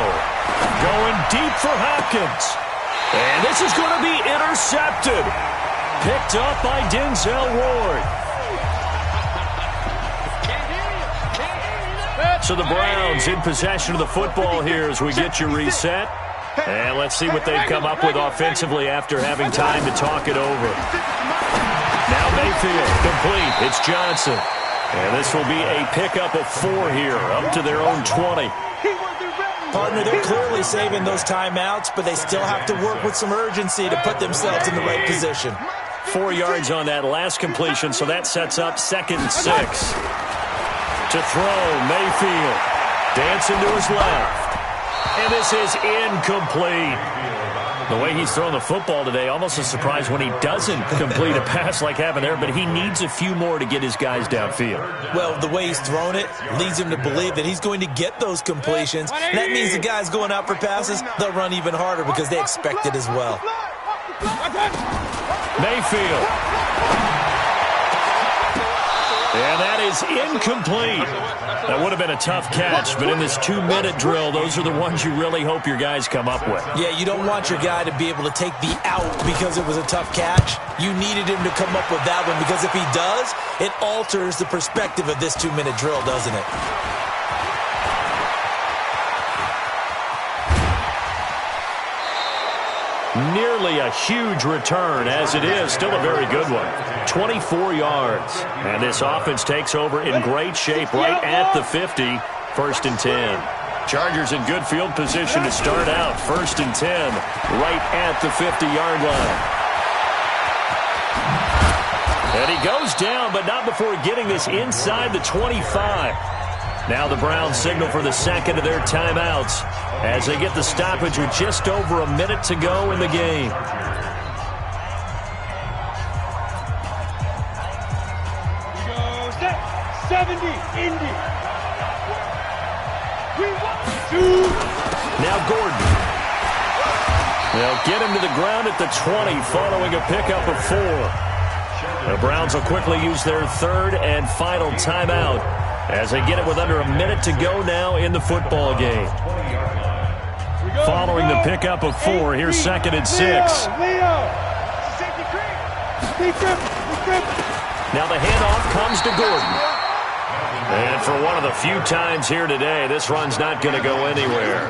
Going deep for Hopkins. And this is going to be intercepted. Picked up by Denzel Ward. So the Browns in possession of the football here as we get you reset. And let's see what they've come up with offensively after having time to talk it over. Now Mayfield, complete. It's Johnson. And this will be a pickup of 4 here, up to their own 20. Partner, they're clearly saving those timeouts, but they still have to work with some urgency to put themselves in the right position. 4 yards on that last completion, so that sets up 2nd and 6. To throw, Mayfield. Dancing to his left. And this is incomplete. The way he's thrown the football today, almost a surprise when he doesn't complete a pass like happened there, but he needs a few more to get his guys downfield. Well, the way he's thrown it leads him to believe that he's going to get those completions. And that means the guys going out for passes, they'll run even harder because they expect it as well. Mayfield. And that is incomplete. That would have been a tough catch, but in this 2-minute drill, those are the ones you really hope your guys come up with. Yeah, you don't want your guy to be able to take the out because it was a tough catch. You needed him to come up with that one because if he does, it alters the perspective of this 2-minute drill, doesn't it? Nearly a huge return, as it is still a very good one. 24 yards. And this offense takes over in great shape right at the 50. 1st and 10. Chargers in good field position to start out. 1st and 10, right at the 50-yard line. And he goes down, but not before getting this inside the 25. Now the Browns signal for the 2nd of their timeouts as they get the stoppage with just over a minute to go in the game. He goes net 70, Indy. We want 2. Now Gordon. They'll get him to the ground at the 20 following a pickup of 4. The Browns will quickly use their 3rd and final timeout as they get it with under a minute to go now in the football game. Following the pickup of 4, here's 2nd and 6. Now the handoff comes to Gordon. And for one of the few times here today, this run's not going to go anywhere.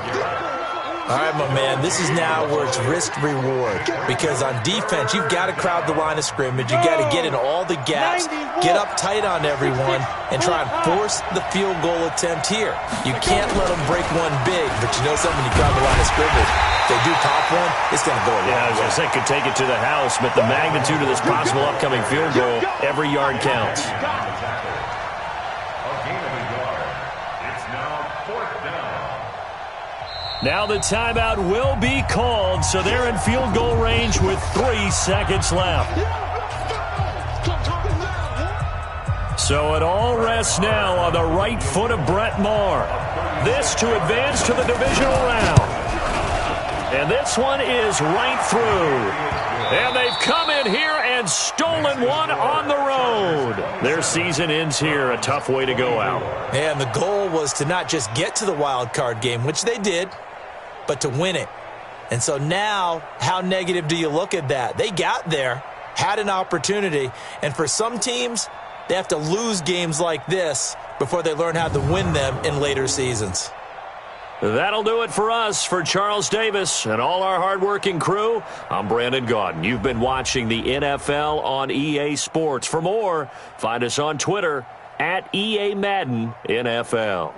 All right, my man, this is now where it's risk-reward because on defense, you've got to crowd the line of scrimmage. You've got to get in all the gaps, get up tight on everyone, and try and force the field goal attempt here. You can't let them break one big, but you know something, when you crowd the line of scrimmage, if they do pop one, it's going to go a long way. I was going to say, could take it to the house, but the magnitude of this possible upcoming field goal, every yard counts. Now the timeout will be called, so they're in field goal range with 3 seconds left. So it all rests now on the right foot of Brett Maher. This to advance to the divisional round. And this one is right through. And they've come in here and stolen one on the road. Their season ends here, a tough way to go out. And the goal was to not just get to the wild card game, which they did, but to win it. And so now, how negative do you look at that? They got there, had an opportunity, and for some teams, they have to lose games like this before they learn how to win them in later seasons. That'll do it for us. For Charles Davis and all our hardworking crew, I'm Brandon Gaudin. You've been watching the NFL on EA Sports. For more, find us on Twitter at EA Madden NFL.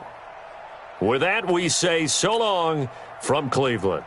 With that, we say so long from Cleveland.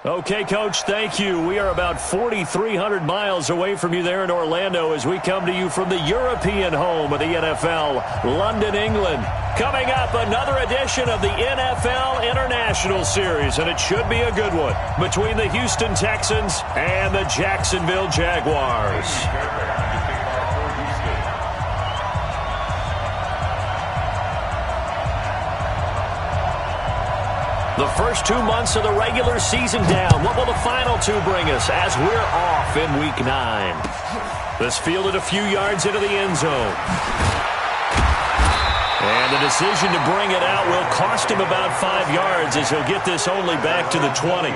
Okay, Coach, thank you. We are about 4,300 miles away from you there in Orlando as we come to you from the European home of the NFL, London, England. Coming up, another edition of the NFL International Series, and it should be a good one, between the Houston Texans and the Jacksonville Jaguars. The first 2 months of the regular season down. What will the final two bring us as we're off in Week 9? This fielded a few yards into the end zone. And the decision to bring it out will cost him about 5 yards as he'll get this only back to the 20.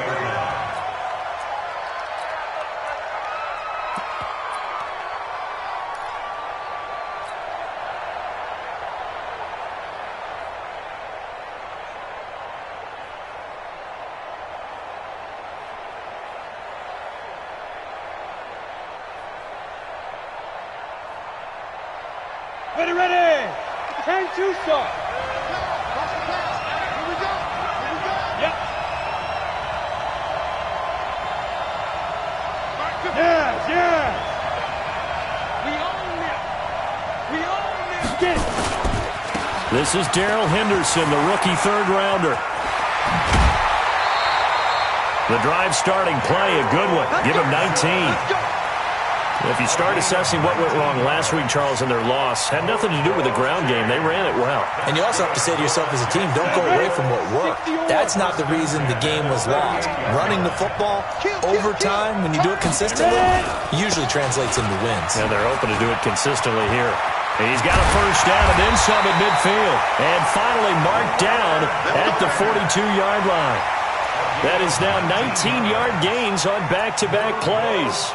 Ready. 10-2 start. Yep. Yes. We own this. Get it. This is Darrell Henderson, the rookie third-rounder. The drive starting play, a good one. Give him 19. If you start assessing what went wrong last week, Charles, in their loss, had nothing to do with the ground game. They ran it well. And you also have to say to yourself as a team, don't go away from what worked. That's not the reason the game was lost. Running the football over time, when you do it consistently, usually translates into wins. And they're open to do it consistently here. He's got a first down and then some at midfield. And finally marked down at the 42-yard line. That is now 19-yard gains on back-to-back plays.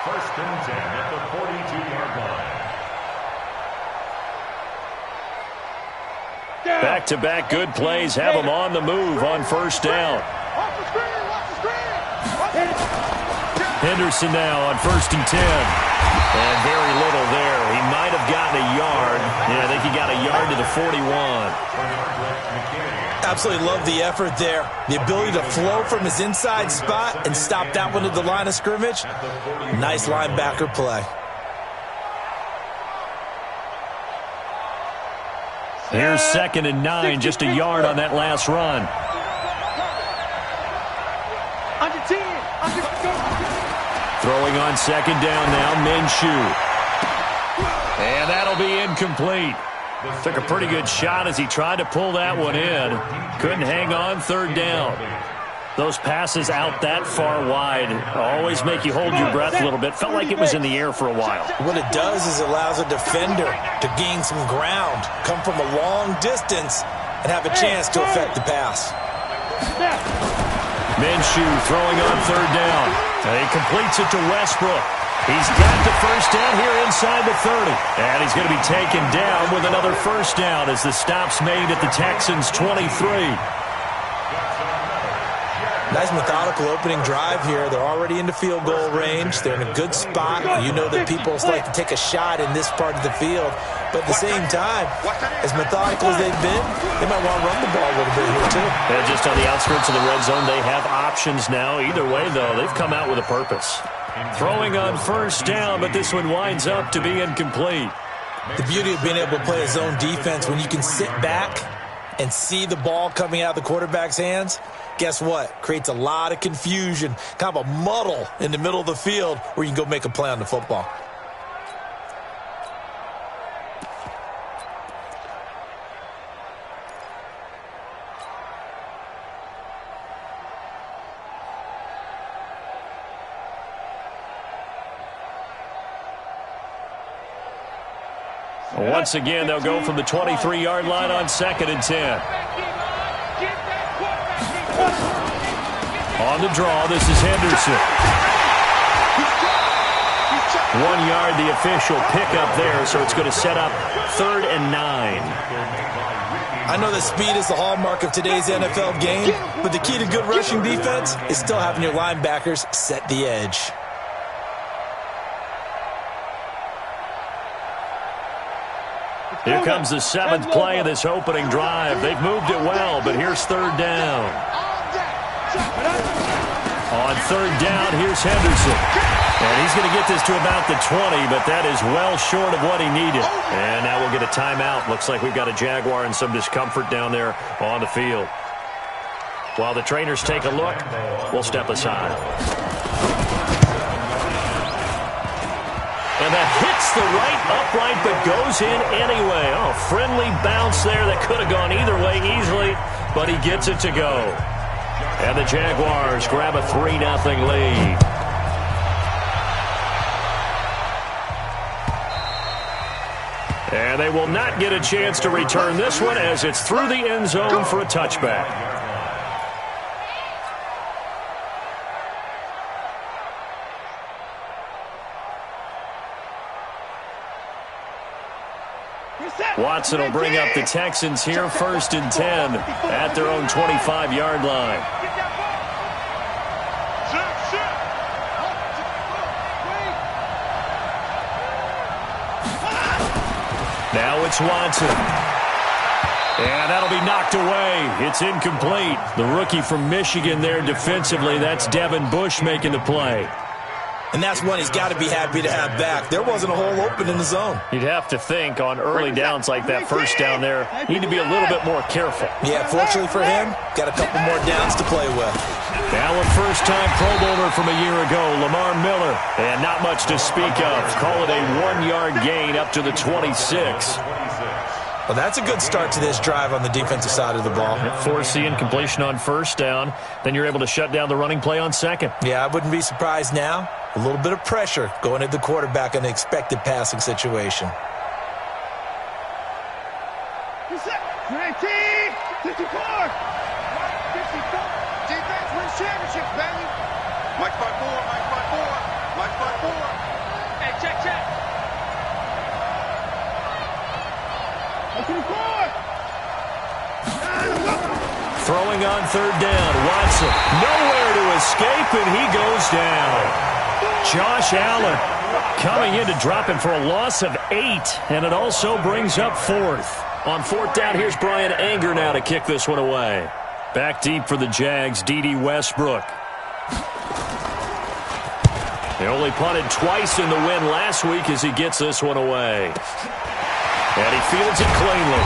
First and 10 at the 42-yard line. Back-to-back good plays have them on the move on first down. Henderson now on 1st and 10. And very little there. He might have gotten a yard. Yeah, I think he got a yard to the 41. Absolutely love the effort there. The ability to flow from his inside spot and stop that one at the line of scrimmage. Nice linebacker play. Here's 2nd and 9, just a yard on that last run. Throwing on 2nd down now, Minshew. And that'll be incomplete. Took a pretty good shot as he tried to pull that one in. Couldn't hang on 3rd down. Those passes out that far wide always make you hold your breath a little bit. Felt like it was in the air for a while. What it does is it allows a defender to gain some ground, come from a long distance, and have a chance to affect the pass. Minshew throwing on 3rd down. And he completes it to Westbrook. He's got the first down here inside the 30. And he's going to be taken down with another first down as the stop's made at the Texans' 23. Nice methodical opening drive here. They're already into field goal range. They're in a good spot. You know that people like to take a shot in this part of the field. But at the same time, as methodical as they've been, they might want to run the ball a little bit here too. And just on the outskirts of the red zone, they have options now. Either way, though, they've come out with a purpose. Throwing on first down, but this one winds up to be incomplete. The beauty of being able to play a zone defense when you can sit back and see the ball coming out of the quarterback's hands, guess what? Creates a lot of confusion, kind of a muddle in the middle of the field where you can go make a play on the football. Once again, they'll go from the 23-yard line on 2nd and 10. On the draw, this is Henderson. 1 yard, the official pickup there, so it's going to set up 3rd and 9. I know that speed is the hallmark of today's NFL game, but the key to good rushing defense is still having your linebackers set the edge. Here comes the 7th play of this opening drive. They've moved it well, but here's 3rd down. On 3rd down, here's Henderson. And he's going to get this to about the 20, but that is well short of what he needed. And now we'll get a timeout. Looks like we've got a Jaguar and some discomfort down there on the field. While the trainers take a look, we'll step aside. And that hits the right upright, but goes in anyway. Oh, friendly bounce there that could have gone either way easily, but he gets it to go. And the Jaguars grab a 3-0 lead. And they will not get a chance to return this one as it's through the end zone for a touchback. Watson will bring up the Texans here, 1st and 10 at their own 25-yard line. Now it's Watson. And that'll be knocked away. It's incomplete. The rookie from Michigan there defensively. That's Devin Bush making the play. And that's one he's got to be happy to have back. There wasn't a hole open in the zone. You'd have to think on early downs like that 1st down there, need to be a little bit more careful. Yeah, fortunately for him, got a couple more downs to play with. Now a first-time Pro Bowler from a year ago, Lamar Miller. And not much to speak of. Call it a 1-yard gain up to the 26. Well, that's a good start to this drive on the defensive side of the ball. Force the incompletion on 1st down. Then you're able to shut down the running play on 2nd. Yeah, I wouldn't be surprised now. A little bit of pressure going at the quarterback in an expected passing situation. 19, 54. Defense wins championships, baby. Mike by 4, Mike by 4, Mike by 4. Hey, check. Throwing on 3rd down, Watson nowhere to escape, and he goes down. Josh Allen coming in to drop him for a loss of 8, and it also brings up 4th. On 4th down, here's Brian Anger now to kick this one away. Back deep for the Jags, D.D. Westbrook. They only punted twice in the win last week as he gets this one away. And he fields it cleanly.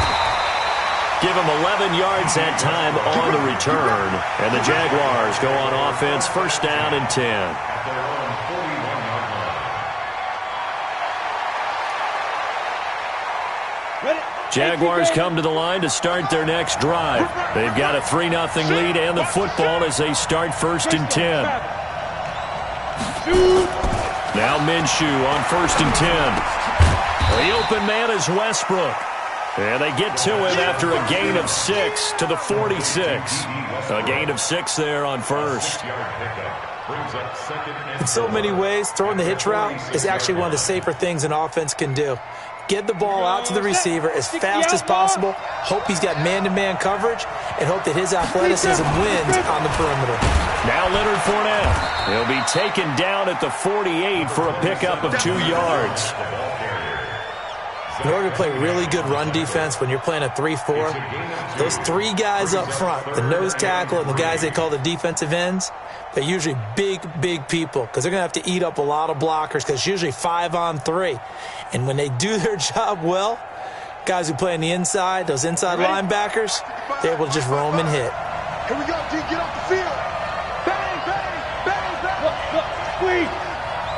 Give him 11 yards that time on the return. And the Jaguars go on offense, 1st down and 10. Jaguars come to the line to start their next drive. They've got a 3-0 lead and the football as they start 1st and 10. Now Minshew on 1st and 10. The open man is Westbrook. And they get to him after a gain of 6 to the 46. A gain of 6 there on 1st. In so many ways, throwing the hitch route is actually one of the safer things an offense can do. Get the ball out to the receiver as fast as possible, hope he's got man-to-man coverage, and hope that his athleticism wins on the perimeter. Now Leonard Fournette. He'll be taken down at the 48 for a pickup of 2 yards. In order to play really good run defense when you're playing a 3-4, those 3 guys up front, the nose tackle and the guys they call the defensive ends, they're usually big people because they're going to have to eat up a lot of blockers because it's usually 5-on-3. And when they do their job well, guys who play on the inside, those inside linebackers, they're able to just roam and hit. Here we go, D. Get off the field. Bang, bang, bang, bang. Look, squeeze.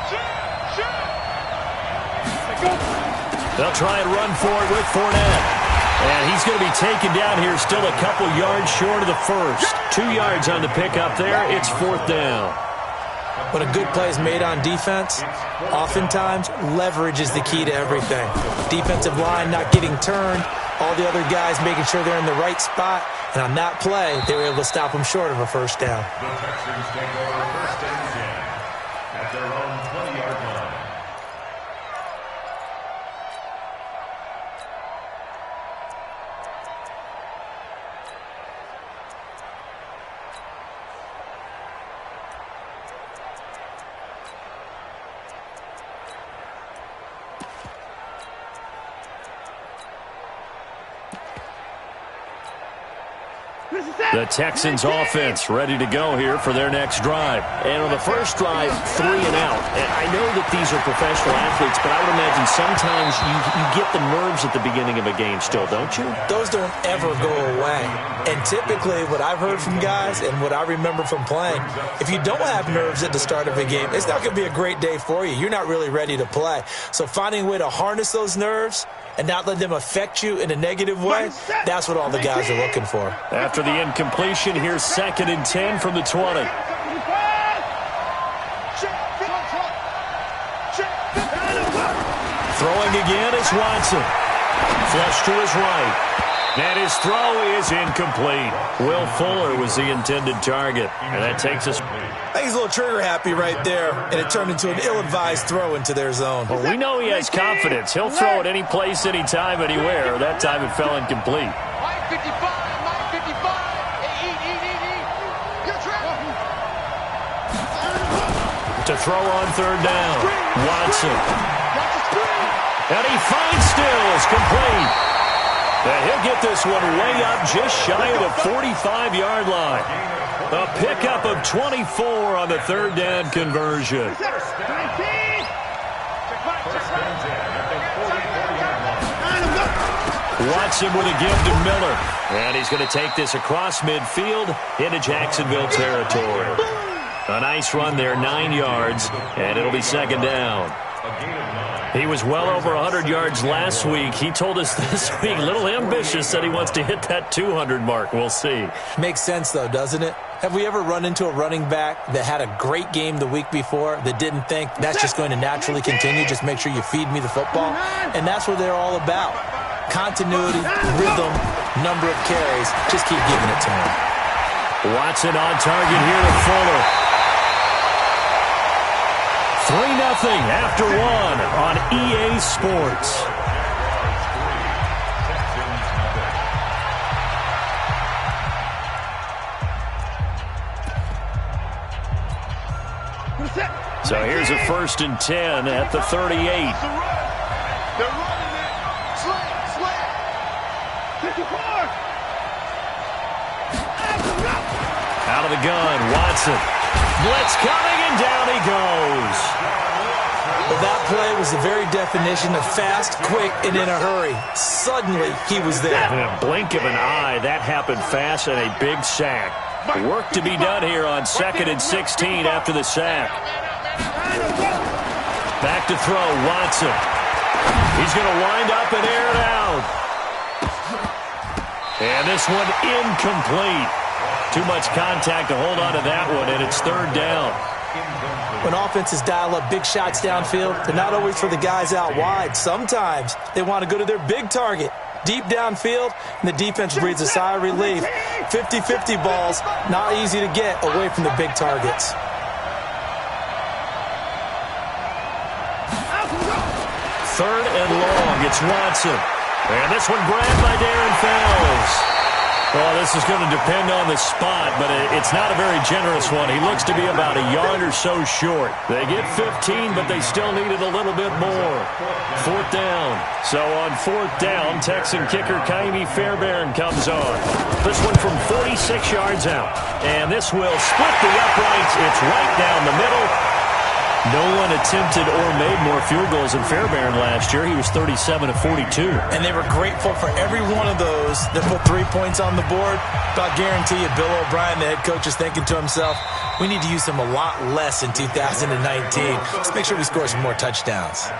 Shoot. Go. They'll try and run for it with Fournette. And he's going to be taken down here still a couple yards short of the first. 2 yards on the pickup there. It's 4th down. When a good play is made on defense, oftentimes leverage is the key to everything. Defensive line not getting turned, all the other guys making sure they're in the right spot. And on that play, they were able to stop them short of a 1st down. The Texans take over 1st and 10 at their own 20-yard line. The Texans offense ready to go here for their next drive. And on the first drive, 3 and out. And I know that these are professional athletes, but I would imagine sometimes you get the nerves at the beginning of a game still, don't you? Those don't ever go away. And typically what I've heard from guys and what I remember from playing, if you don't have nerves at the start of a game, it's not going to be a great day for you. You're not really ready to play. So finding a way to harness those nerves and not let them affect you in a negative way, that's what all the guys are looking for. After the incompletion, here's 2nd and 10 from the 20. Throwing again is Watson. Flush to his right. And his throw is incomplete. Will Fuller was the intended target. And that takes us. I think he's a little trigger happy right there, and it turned into an ill-advised throw into their zone. Well, we know he has confidence. He'll throw it any place, anytime, anywhere. That time it fell incomplete. Mike 55, Mike 55. Hey, eat. Good try. To throw on 3rd down. Watson. And he finds Stills complete. And he'll get this one way up just shy of the 45-yard line. A pickup of 24 on the 3rd down conversion. Watson with a give to Miller. And he's going to take this across midfield into Jacksonville territory. A nice run there, 9 yards, and it'll be 2nd down. He was well over 100 yards last week. He told us this week, a little ambitious, said he wants to hit that 200 mark. We'll see. Makes sense, though, doesn't it? Have we ever run into a running back that had a great game the week before that didn't think that's just going to naturally continue? Just make sure you feed me the football. And that's what they're all about. Continuity, rhythm, number of carries. Just keep giving it to him. Watson on target here to Fuller. 3-0 after 1 on EA Sports. So here's a 1st and 10 at the 38. They're running it. Slant. 54. Out of the gun, Watson. Blitz coming, and down he goes. Well, that play was the very definition of fast, quick, and in a hurry. Suddenly, he was there. In a blink of an eye, that happened fast and a big sack. Work to be done here on 2nd and 16 after the sack. Back to throw, Watson. He's going to wind up and air it out. And this one incomplete. Too much contact to hold on to that one, and it's 3rd down. When offenses dial up big shots downfield, they're not always for the guys out wide. Sometimes they want to go to their big target, deep downfield, and the defense breathes a sigh of relief. 50-50 balls, not easy to get away from the big targets. Third and long, it's Watson. And this one grabbed by Darren Fells. Well, this is going to depend on the spot, but it's not a very generous one. He looks to be about a yard or so short. They get 15, but they still needed a little bit more. 4th down. So on 4th down, Texan kicker Kaimi Fairbairn comes on. This one from 46 yards out. And this will split the uprights. It's right down the middle. No one attempted or made more field goals than Fairbairn last year. He was 37 of 42. And they were grateful for every one of those that put 3 points on the board. But I guarantee you, Bill O'Brien, the head coach, is thinking to himself, we need to use him a lot less in 2019. Let's make sure we score some more touchdowns.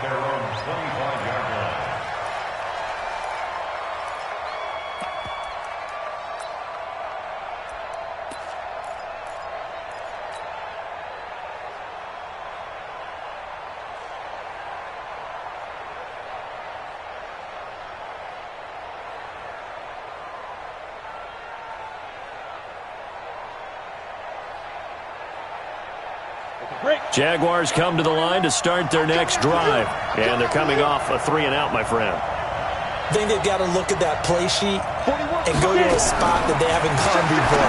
Jaguars come to the line to start their next drive. And they're coming off a 3-and-out, my friend. I think they've got to look at that play sheet and go to a spot that they haven't gone before.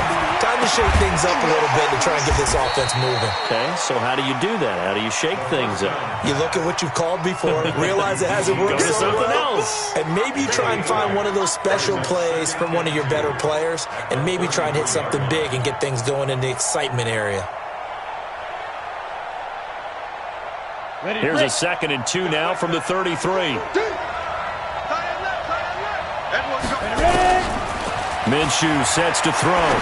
Time to shake things up a little bit to try and get this offense moving. Okay, so how do you do that? How do you shake things up? You look at what you've called before, realize it hasn't worked Go to so something well, else. and maybe try and find one of those special plays from one of your better players, and maybe try and hit something big and get things going in the excitement area. Here's a 2nd and 2 now from the 33. Minshew sets to throw.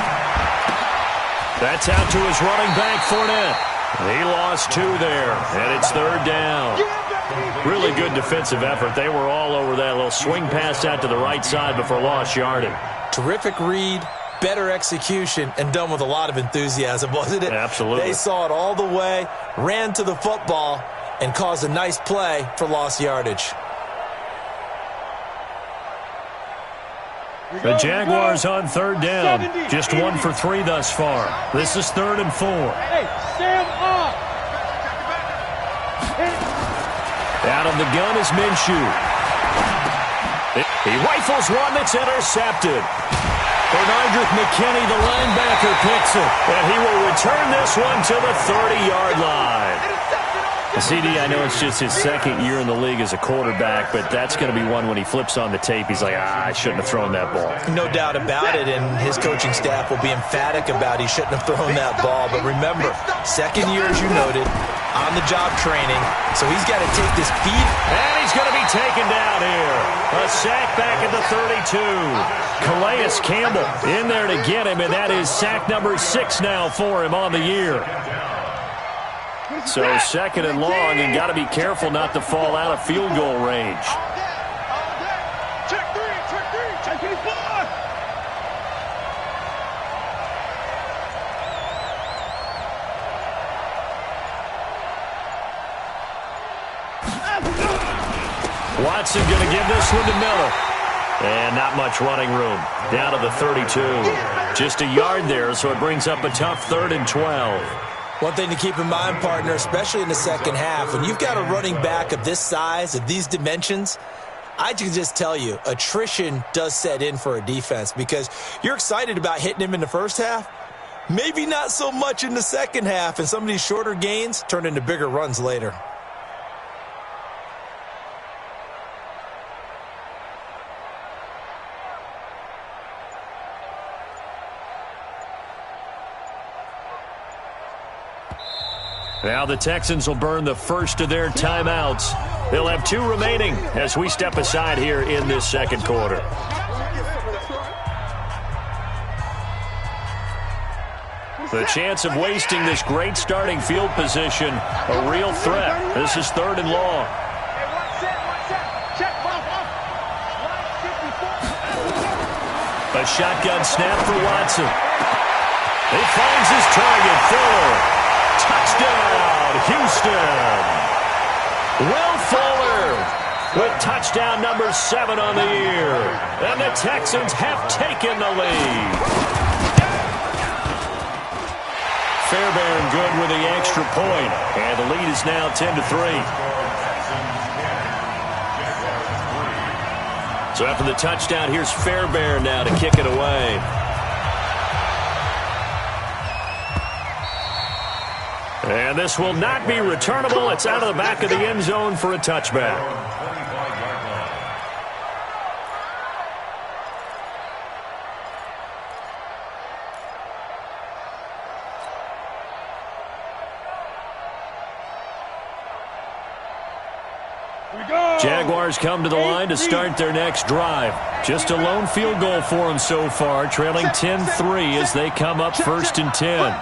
That's out to his running back, Fournette. He lost 2 there, and it's 3rd down. Really good defensive effort. They were all over that little swing pass out to the right side before lost yardage. Terrific read, better execution, and done with a lot of enthusiasm, wasn't it? Absolutely. They saw it all the way, ran to the football, and caused a nice play for lost yardage. The Jaguars on 3rd down. Just 1 for 3 thus far. This is 3rd and 4. Hey, stand up. Out of the gun is Minshew. He rifles one that's intercepted. Bernardrick McKinney, the linebacker, picks it. And he will return this one to the 30-yard line. CD, I know it's just his 2nd year in the league as a quarterback, but that's going to be one when he flips on the tape. He's like, I shouldn't have thrown that ball. No doubt about it, and his coaching staff will be emphatic about he shouldn't have thrown that ball. But remember, 2nd year, as you noted, on-the-job training, so he's got to take this feed. And he's going to be taken down here. A sack back at the 32. Calais Campbell in there to get him, and that is sack number 6 now for him on the year. So 2nd and long, and got to be careful not to fall out of field goal range. Check 3, check 4. Watson going to give this one to Miller. And not much running room. Down to the 32. Just a yard there, so it brings up a tough 3rd and 12. One thing to keep in mind, partner, especially in the second half, when you've got a running back of this size, of these dimensions, I can just tell you, attrition does set in for a defense because you're excited about hitting him in the first half, maybe not so much in the second half, and some of these shorter gains turn into bigger runs later. Now the Texans will burn the first of their timeouts. They'll have 2 remaining as we step aside here in this 2nd quarter. The chance of wasting this great starting field position, a real threat. This is 3rd and long. A shotgun snap for Watson. He finds his target, Fuller. Touchdown, Houston. Will Fuller with touchdown number 7 on the year. And the Texans have taken the lead. Fairbairn good with the extra point. And the lead is now 10-3. So after the touchdown, here's Fairbairn now to kick it away. And this will not be returnable. It's out of the back of the end zone for a touchback. Jaguars come to the line to start their next drive. Just a lone field goal for them so far, trailing 10-3 as they come up 1st and 10.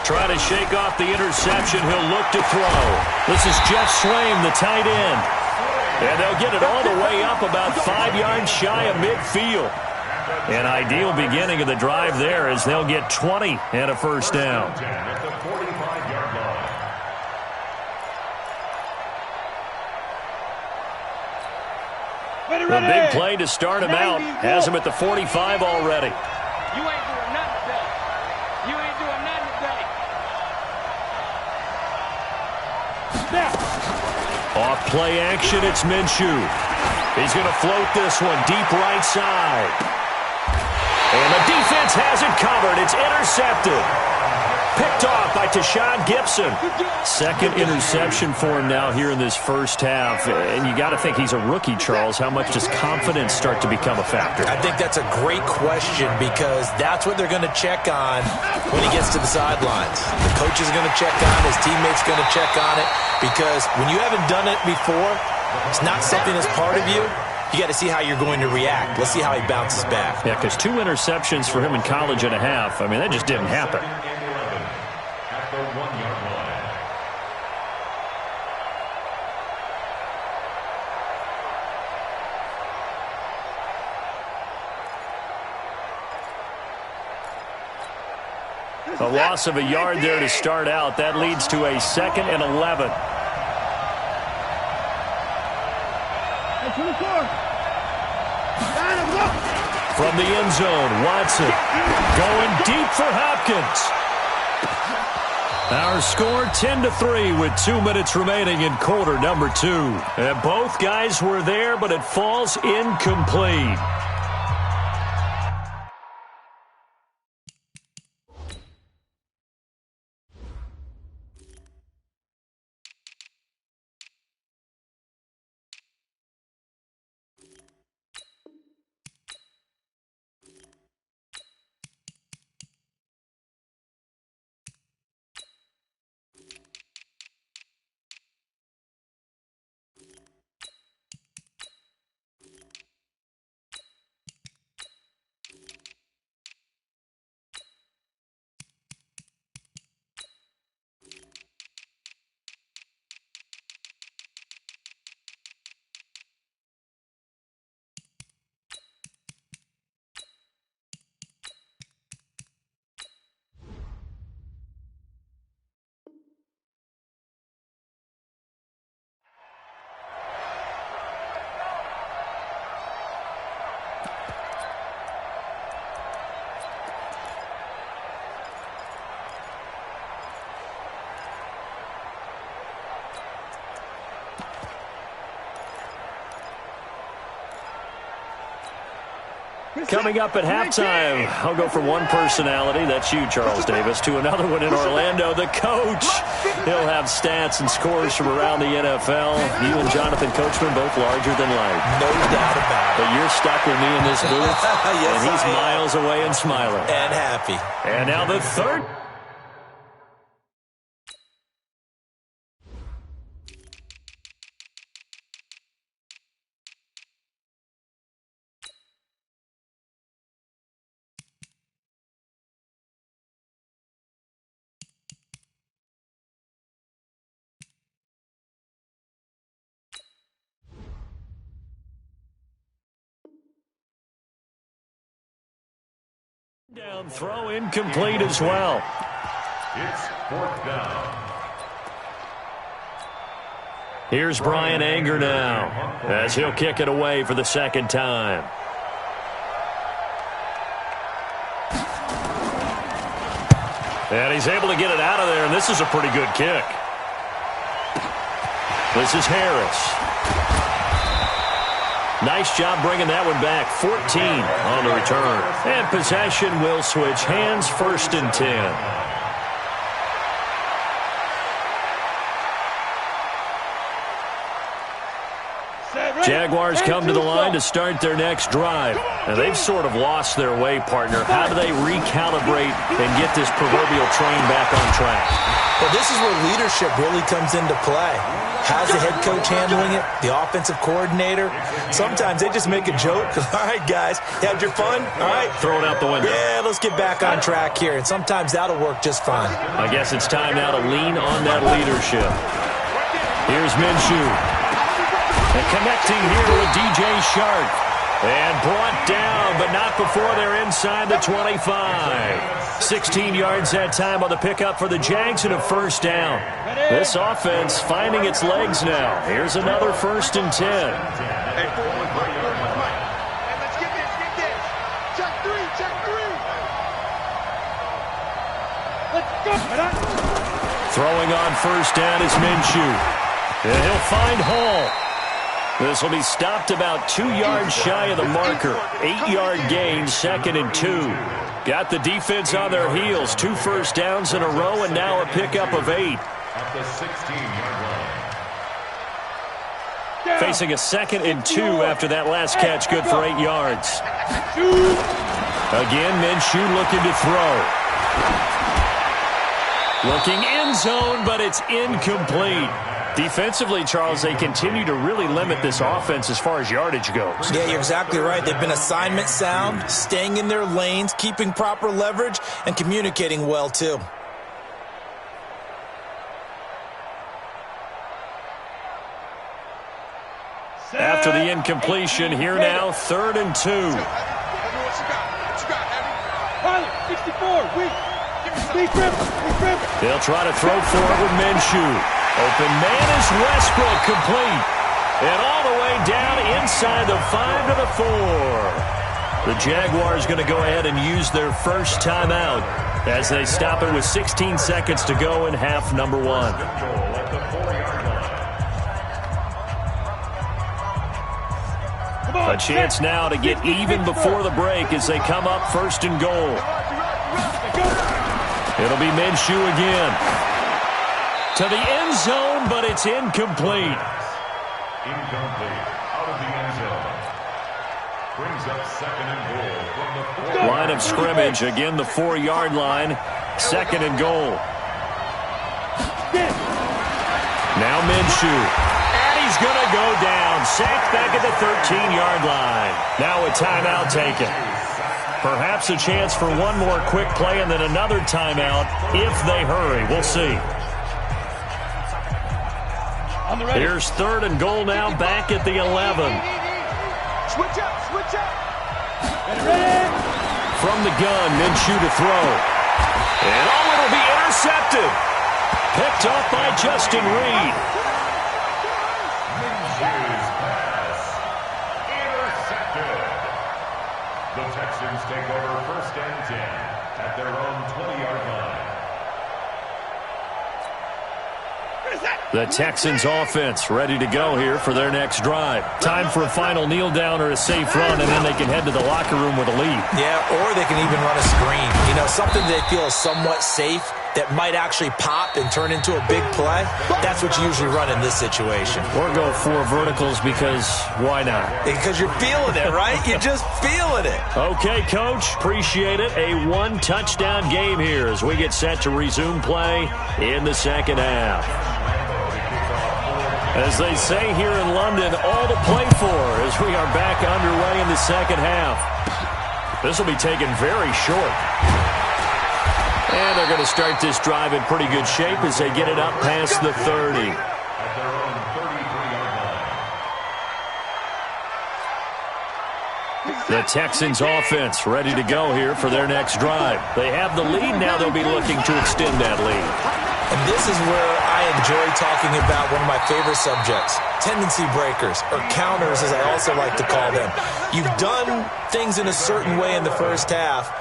Try to shake off the interception. He'll look to throw. This is Jeff Swaim, the tight end. And they'll get it all the way up about 5 yards shy of midfield. An ideal beginning of the drive there as they'll get 20 and a first down. The big play to start him out has him at the 45 already. You ain't doing nothing today. You ain't doing nothing today. Off play action, it's Minshew. He's going to float this one deep right side. And the defense has it covered. It's intercepted. Picked off by Tashawn Gibson. Second interception for him now here in this first half. And you got to think he's a rookie, Charles. How much does confidence start to become a factor? I think that's a great question because that's what they're going to check on when he gets to the sidelines. The coach is going to check on, his teammates going to check on it because when you haven't done it before, it's not something that's part of you. You got to see how you're going to react. Let's see how he bounces back. Yeah, because 2 interceptions for him in college and a half. I mean, that just didn't happen. At the 1-yard line. A loss of a yard there to start out. That leads to a 2nd and 11. From the end zone, Watson going deep for Hopkins. Our score 10-3 with 2 minutes remaining in quarter number 2. And both guys were there, but it falls incomplete. Coming up at halftime, I'll go from one personality, that's you, Charles Davis, to another one in Orlando, the coach. He'll have stats and scores from around the NFL. You and Jonathan Coachman both larger than life. No doubt about it. But you're stuck with me in this booth, Yes, and he's I am. miles away and smiling. And happy. And now the third. Down throw incomplete as well. It's 4th down. Here's Brian Anger now as he'll kick it away for the second time. And he's able to get it out of there, and this is a pretty good kick. This is Harris. Nice job bringing that one back. 14 on the return. And possession will switch hands, 1st and 10. Jaguars come to the line to start their next drive. And they've sort of lost their way, partner. How do they recalibrate and get this proverbial train back on track? Well, this is where leadership really comes into play. How's the head coach handling it? The offensive coordinator? Sometimes they just make a joke. All right, guys, you had your fun? All right. Throw it out the window. Yeah, let's get back on track here. And sometimes that'll work just fine. I guess it's time now to lean on that leadership. Here's Minshew. And connecting here with DJ Shark. And brought down, but not before they're inside the 25. 16 yards that time on the pickup for the Jags and a 1st down. This offense finding its legs now. Here's another 1st and 10. Hey, let's get this. Check three. Let's go. Throwing on 1st down is Minshew. And he'll find Hall. This will be stopped about 2 yards shy of the marker. 8-yard gain, 2nd and 2. Got the defense on their heels. 2 first downs in a row, and now a pickup of 8. At the 16-yard line. Facing a 2nd and 2 after that last catch, good for 8 yards. Again, Minshew looking to throw. Looking end zone, but it's incomplete. Defensively, Charles, they continue to really limit this offense as far as yardage goes. Yeah, you're exactly right. They've been assignment sound, staying in their lanes, keeping proper leverage, and communicating well, too. After the incompletion, here now, 3rd and 2. They'll try to throw for it with Minshew. Open man is Westbrook, complete. And all the way down inside the 5 to the 4. The Jaguars going to go ahead and use their first timeout as they stop it with 16 seconds to go in half number 1. A chance now to get even before the break as they come up 1st and goal. It'll be Minshew again. To the end zone, but it's incomplete. Incomplete. Out of the end zone. Brings up 2nd and goal from the 4. Line of scrimmage, again the 4-yard line. 2nd and goal. Now Minshew. And he's going to go down. Sacked back at the 13-yard line. Now a timeout taken. Perhaps a chance for one more quick play and then another timeout if they hurry. We'll see. Here's 3rd and goal now, back at the 11. Switch up, switch up. From the gun, Minshew to throw. And it'll be intercepted. Picked off by Justin Reed. Minshew's pass. Intercepted. The Texans take over 1st and 10 at their own 20-yard line. The Texans offense ready to go here for their next drive. Time for a final kneel down or a safe run, and then they can head to the locker room with a lead. Yeah, or they can even run a screen. You know, something they feel is somewhat safe that might actually pop and turn into a big play. That's what you usually run in this situation. Or go 4 verticals because why not? Because you're feeling it, right? You're just feeling it. Okay, Coach, appreciate it. A 1-touchdown game here as we get set to resume play in the 2nd half. As they say here in London, all to play for as we are back underway in the 2nd half. This will be taken very short. And they're going to start this drive in pretty good shape as they get it up past the 30. At their own 33-yard line. The Texans offense ready to go here for their next drive. They have the lead. Now they'll be looking to extend that lead. And this is where I enjoy talking about one of my favorite subjects, tendency breakers, or counters as I also like to call them. You've done things in a certain way in the first half,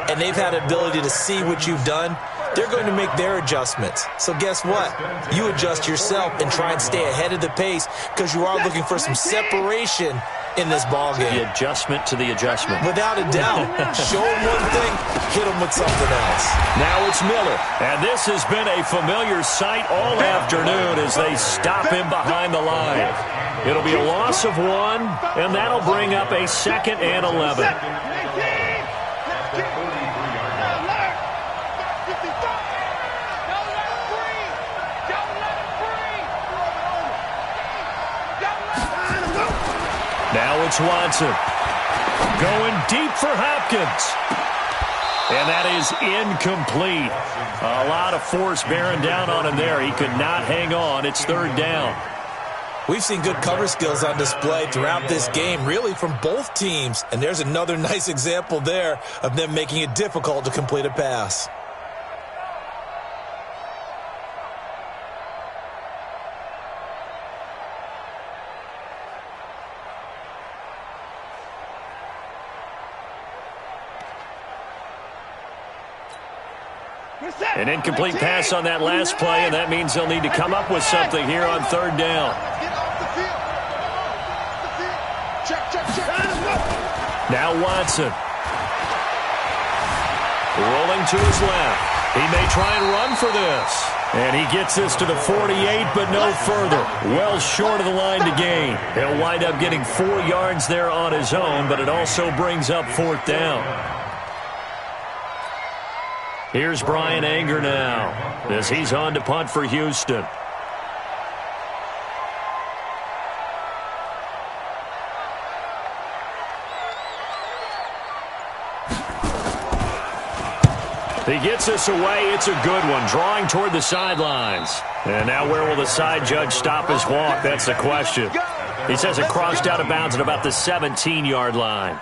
and they've had ability to see what you've done. They're going to make their adjustments. So guess what? You adjust yourself and try and stay ahead of the pace because you are looking for some separation in this ball game. The adjustment to the adjustment. Without a doubt. Show them one thing, hit them with something else. Now it's Miller. And this has been a familiar sight all afternoon as they stop him behind the line. It'll be a loss of 1, and that'll bring up a 2nd and 11. Now it's Watson. Going deep for Hopkins. And that is incomplete. A lot of force bearing down on him there. He could not hang on. It's 3rd down. We've seen good cover skills on display throughout this game, really from both teams. And there's another nice example there of them making it difficult to complete a pass. An incomplete pass on that last play, and that means they'll need to come up with something here on 3rd down. Now Watson. Rolling to his left. He may try and run for this. And he gets this to the 48, but no further. Well short of the line to gain. He'll wind up getting 4 yards there on his own, but it also brings up 4th down. Here's Brian Anger now as he's on to punt for Houston. He gets this away. It's a good one, drawing toward the sidelines. And now where will the side judge stop his walk? That's the question. He says it crossed out of bounds at about the 17-yard line.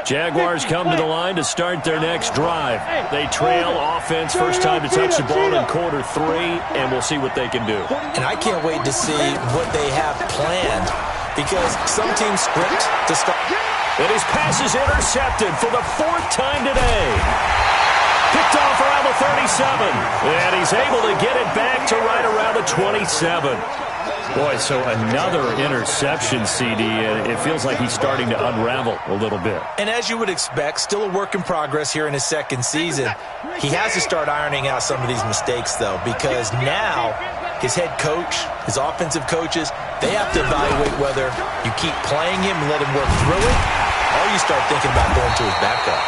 Jaguars come to the line to start their next drive. They trail offense, first time to touch the ball in quarter 3, and we'll see what they can do. And I can't wait to see what they have planned, because some teams script to start. And his pass is intercepted for the 4th time today. Picked off around the 37, and he's able to get it back to right around the 27. Boy, so another interception, CD, and it feels like he's starting to unravel a little bit. And as you would expect, still a work in progress here in his 2nd season. He has to start ironing out some of these mistakes, though, because now his head coach, his offensive coaches, they have to evaluate whether you keep playing him and let him work through it, or you start thinking about going to his backup.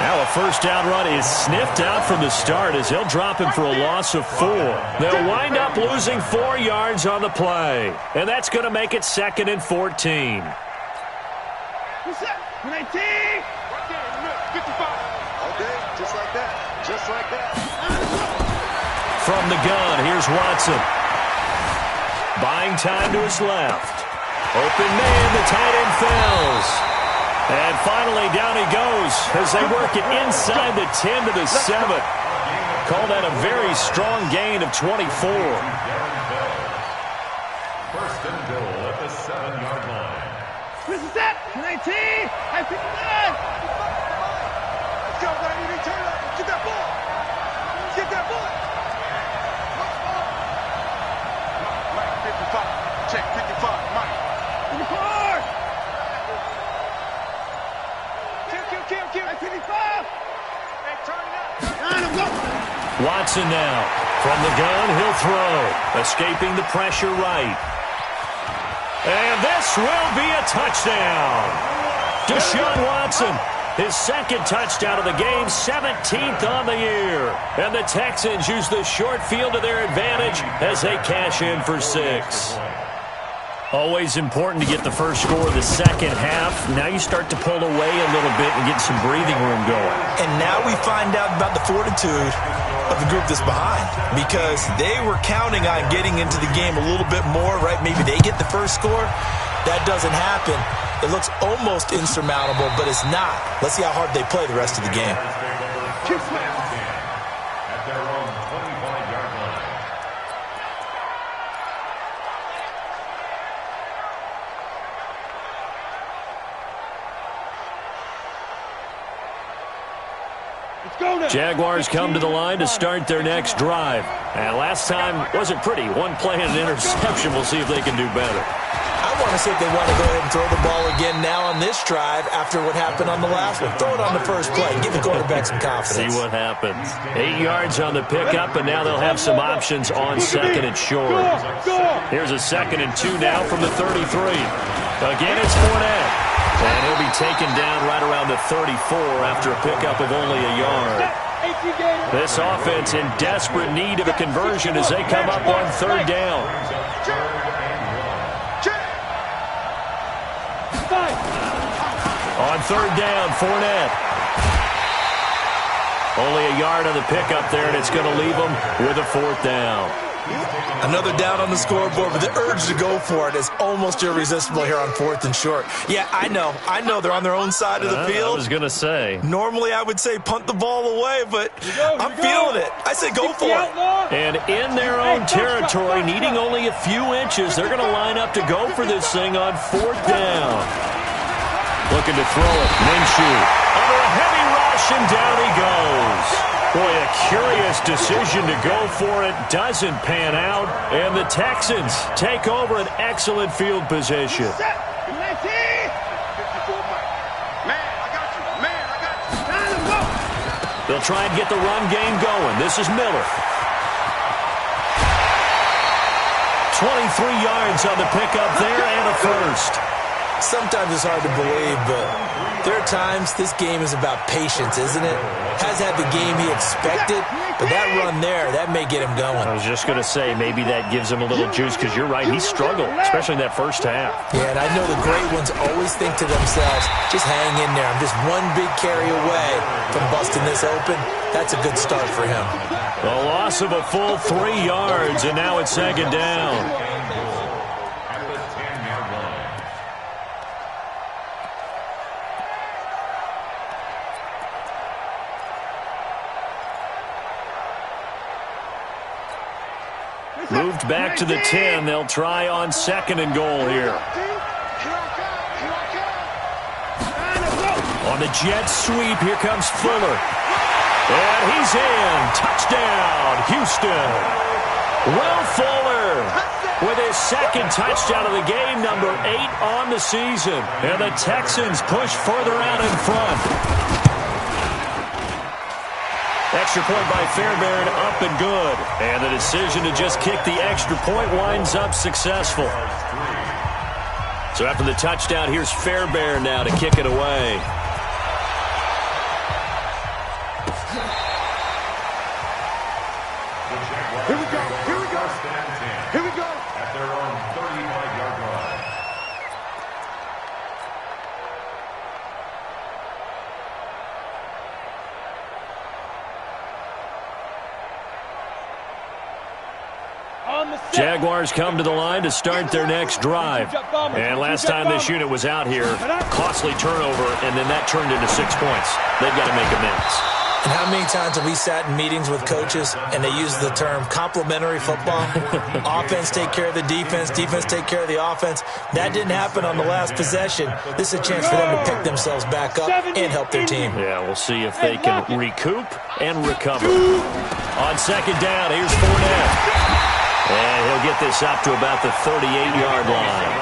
Now a first down run is sniffed out from the start as he'll drop him for a loss of 4. They'll wind up losing 4 yards on the play. And that's going to make it 2nd and 14. What's that? 19! Right there, 55. Okay, just like that. Just like that. From the gun, here's Watson. Buying time to his left. Open man, the tight end falls. And finally, down he goes as they work it inside the 10 to the 7. Call that a very strong gain of 24. First and goal at the 7-yard line. This is that. 19. I think that. Let's go, baby. Turn it up. Get that ball. Get that ball. Mike, 55. Check 55. Mike. 54. Watson now. From the gun, he'll throw. Escaping the pressure right. And this will be a touchdown. Deshaun Watson, his 2nd touchdown of the game, 17th on the year. And the Texans use the short field to their advantage as they cash in for 6. Always important to get the first score of the second half. Now you start to pull away a little bit and get some breathing room going. And now we find out about the fortitude of the group that's behind, because they were counting on getting into the game a little bit more, right? Maybe they get the first score. That doesn't happen. It looks almost insurmountable, but it's not. Let's see how hard they play the rest of the game. At their own 25-yard line. Jaguars come to the line to start their next drive. And last time wasn't pretty. One play and an interception. We'll see if they can do better. I want to see if they want to go ahead and throw the ball again now on this drive after what happened on the last one. Throw it on the first play. Give the quarterback some confidence. See what happens. 8 yards on the pickup, and now they'll have some options on 2nd and short. Here's a 2nd and 2 now from the 33. Again, it's Fournette. And he'll be taken down right around the 34 after a pickup of only a yard. This offense in desperate need of a conversion as they come up on 3rd down. On 3rd down, Fournette. Only a yard on the pickup there, and it's going to leave them with a 4th down. Another down on the scoreboard, but the urge to go for it is almost irresistible here on 4th and short. Yeah, I know they're on their own side of the field. I was going to say. Normally I would say punt the ball away, but I'm feeling it. I say go for it. And in their own territory, needing only a few inches, they're going to line up to go for this thing on 4th down. Looking to throw it. Minshew under a heavy rush, and down he goes. Boy, a curious decision to go for it. Doesn't pan out. And the Texans take over an excellent field position. They'll try and get the run game going. This is Miller. 23 yards on the pickup there and a first. Sometimes it's hard to believe, but there are times this game is about patience, isn't it? Has had the game he expected, but that run there, that may get him going. I was just going to say, maybe that gives him a little juice, because you're right, he struggled, especially in that first half. Yeah, and I know the great ones always think to themselves, just hang in there. I'm just one big carry away from busting this open. That's a good start for him. The loss of a full 3 yards, and now it's second down. Moved back to the 10. They'll try on second and goal here. On the jet sweep, here comes Fuller. And he's in. Touchdown, Houston. Will Fuller with his second touchdown of the game, number 8 on the season. And the Texans push further out in front. Extra point by Fairbairn, up and good. And the decision to just kick the extra point winds up successful. So after the touchdown, here's Fairbairn now to kick it away. Here we go. Here we go. Here we go. At their own 35-yard line. Jaguars come to the line to start their next drive. And last time this unit was out here, costly turnover, and then that turned into 6 points. They've got to make amends. And how many times have we sat in meetings with coaches and they use the term complementary football? Offense take care of the defense, defense take care of the offense. That didn't happen on the last possession. This is a chance for them to pick themselves back up and help their team. Yeah, we'll see if they can recoup and recover. On second down, here's Fournette. And he'll get this up to about the 38-yard line.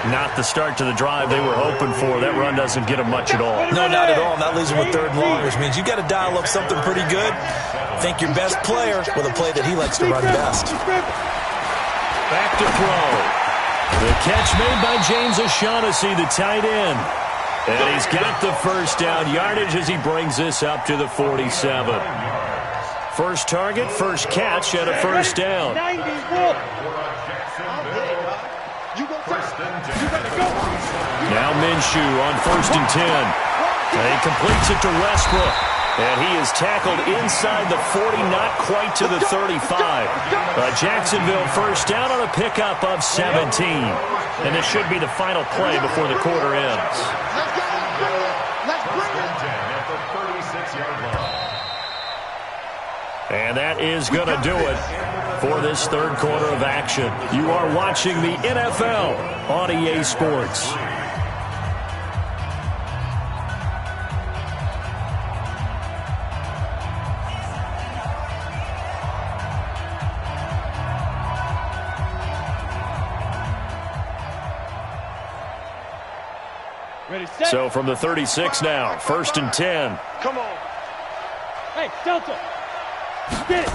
Not the start to the drive they were hoping for. That run doesn't get them much at all. No, not at all. And that leaves them with third and long, which means you got to dial up something pretty good. Think your best player with a play that he likes to run best. Back to throw. The catch made by James O'Shaughnessy, the tight end. And he's got the first down yardage as he brings this up to the 47. First target, first catch, and a first down. Now Minshew on 1st and 10. And he completes it to Westbrook. And he is tackled inside the 40, not quite to the 35. Jacksonville first down on a pickup of 17. And this should be the final play before the quarter ends. And that is going to do it for this third quarter of action. You are watching the NFL on EA Sports. Ready, set. So from the 36 now, 1st and 10. Come on. Hey, Delta. Get it.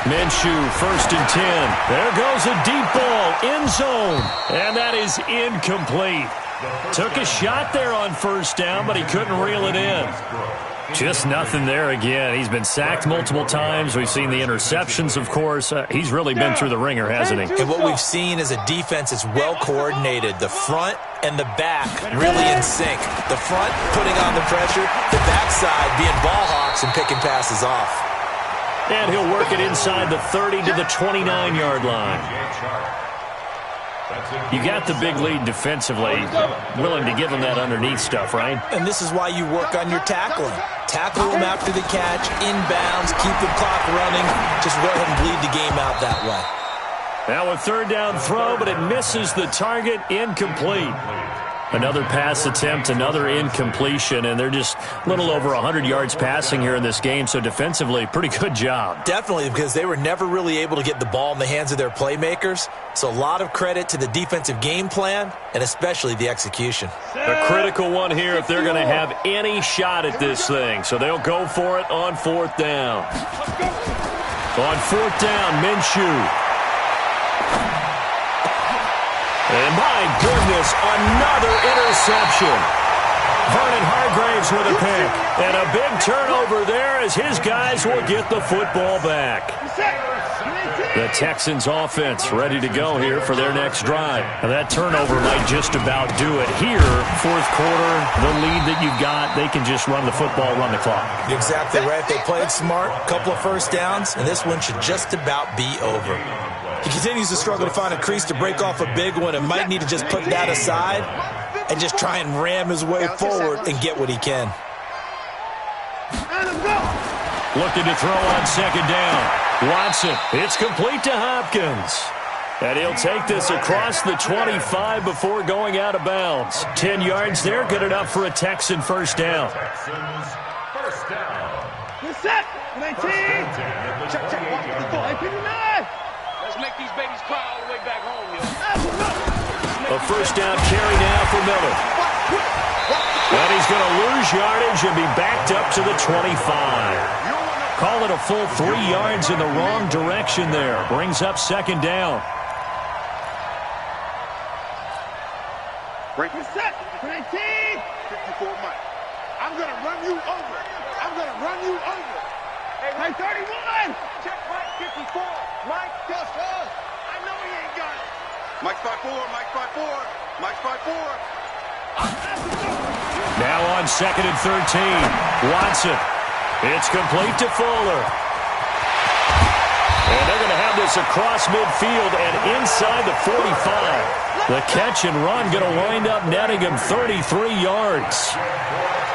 Minshew, 1st and 10. There goes a deep ball, end zone. And that is incomplete. Took a shot there on first down, but he couldn't reel it in. Just nothing there again. He's been sacked multiple times. We've seen the interceptions, of course. He's really been through the ringer, hasn't he? And what we've seen is a defense that's well coordinated. The front and the back really in sync. The front putting on the pressure, the backside being ball hawks and picking passes off. And he'll work it inside the 30 to the 29-yard line. You got the big lead defensively, willing to give him that underneath stuff, right? And this is why you work on your tackling. Tackle him after the catch, inbounds, keep the clock running. Just go ahead and bleed the game out that way. Now a third down throw, but it misses the target, incomplete. Another pass attempt, another incompletion, and they're just a little over 100 yards passing here in this game, so defensively, pretty good job. Definitely, because they were never really able to get the ball in the hands of their playmakers, so a lot of credit to the defensive game plan and especially the execution. A critical one here if they're going to have any shot at this thing, so they'll go for it on fourth down. On fourth down, Minshew. And my goodness, another interception. Vernon Hargraves with a pick. And a big turnover there as his guys will get the football back. The Texans offense ready to go here for their next drive. Now that turnover might just about do it here. Fourth quarter, the lead that you've got, they can just run the football, run the clock. Exactly right. They played smart, a couple of first downs, and this one should just about be over. He continues to struggle to find a crease to break off a big one and might need to just put that aside and just try and ram his way forward and get what he can. Looking to throw on second down. Watson, it's complete to Hopkins. And he'll take this across the 25 before going out of bounds. 10 yards there, good enough for a Texan first down. Texans first down. Good set. 19. Check, watch the ball. Hey, 59. Let's make these babies cry all the way back home, yo. A first down carry now for Miller. And he's going to lose yardage and be backed up to the 25. Call it a full 3 yards in the wrong direction there. Brings up second down. Break the set. 19. 54, Mike. I'm going to run you over. I'm going to run you over. Hey, 31. Check Mike 54. Mike, just us. I know he ain't got it. Mike's 5'4", Mike's 5'4", Mike's 5'4". Now on second and 13. Watson. It's complete to Fuller. And they're going to have this across midfield and inside the 45. The catch and run going to wind up netting him 33 yards.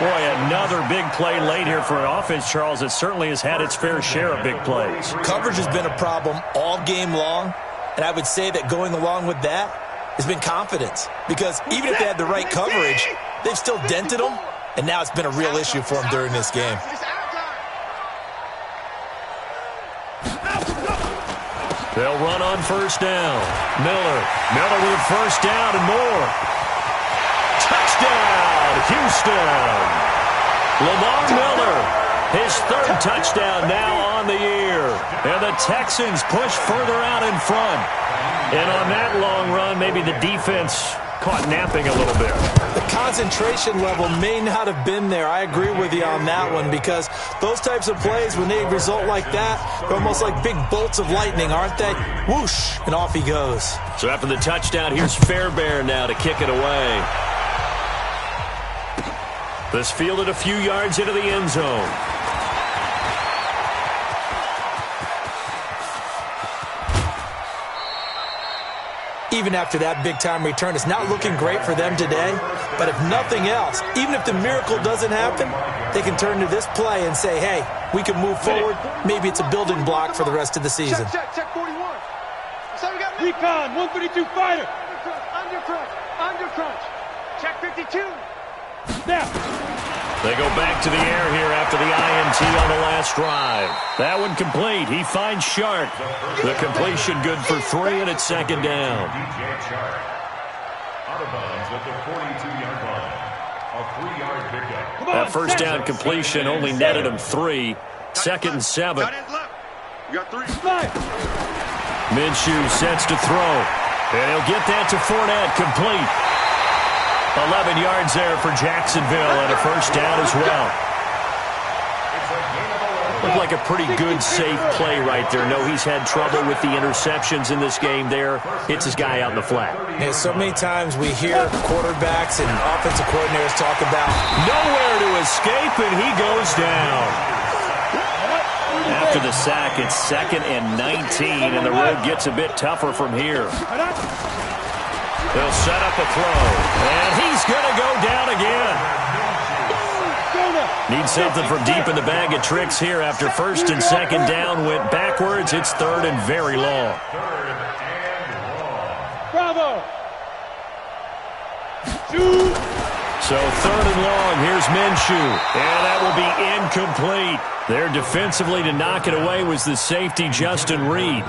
Boy, another big play late here for an offense, Charles. It certainly has had its fair share of big plays. Coverage has been a problem all game long, and I would say that going along with that has been confidence. Because even if they had the right coverage, they've still dented them, and now it's been a real issue for them during this game. They'll run on first down. Miller with a first down and more. Touchdown, Houston. Lamar Miller, his third touchdown now on the year. And the Texans push further out in front. And on that long run, maybe the defense caught napping a little bit. The concentration level may not have been there. I agree with you on that one, because those types of plays, when they result like that, they're almost like big bolts of lightning, aren't they? Whoosh, and off he goes. So after the touchdown, here's Fairbairn now to kick it away. This fielded a few yards into the end zone. Even after that big-time return, it's not looking great for them today. But if nothing else, even if the miracle doesn't happen, they can turn to this play and say, hey, we can move forward. Maybe it's a building block for the rest of the season. Check 41. So we got Recon, 132 fighter. Under crunch. Check 52. Now. They go back to the air here after the INT on the last drive. That one complete. He finds Shark. The completion good for 3, and it's second down. DJ Shark. Out of bounds at the 42-yard line. A 3-yard pickup. That first down completion only netted him 3. Second and 7. You got 3. Minshew sets to throw. And he'll get that to Fournette, complete. 11 yards there for Jacksonville, and a first down as well. Looked like a pretty good, safe play right there. No, he's had trouble with the interceptions in this game there. Hits his guy out in the flat. Yeah, so many times we hear quarterbacks and offensive coordinators talk about nowhere to escape, and he goes down. After the sack, it's second and 19, and the road gets a bit tougher from here. They'll set up a throw, and he's going to go down again. Need something from deep in the bag of tricks here after first and second down went backwards. It's third and very long. Bravo. So 3rd and long, here's Minshew. And that will be incomplete. There defensively to knock it away was the safety, Justin Reed.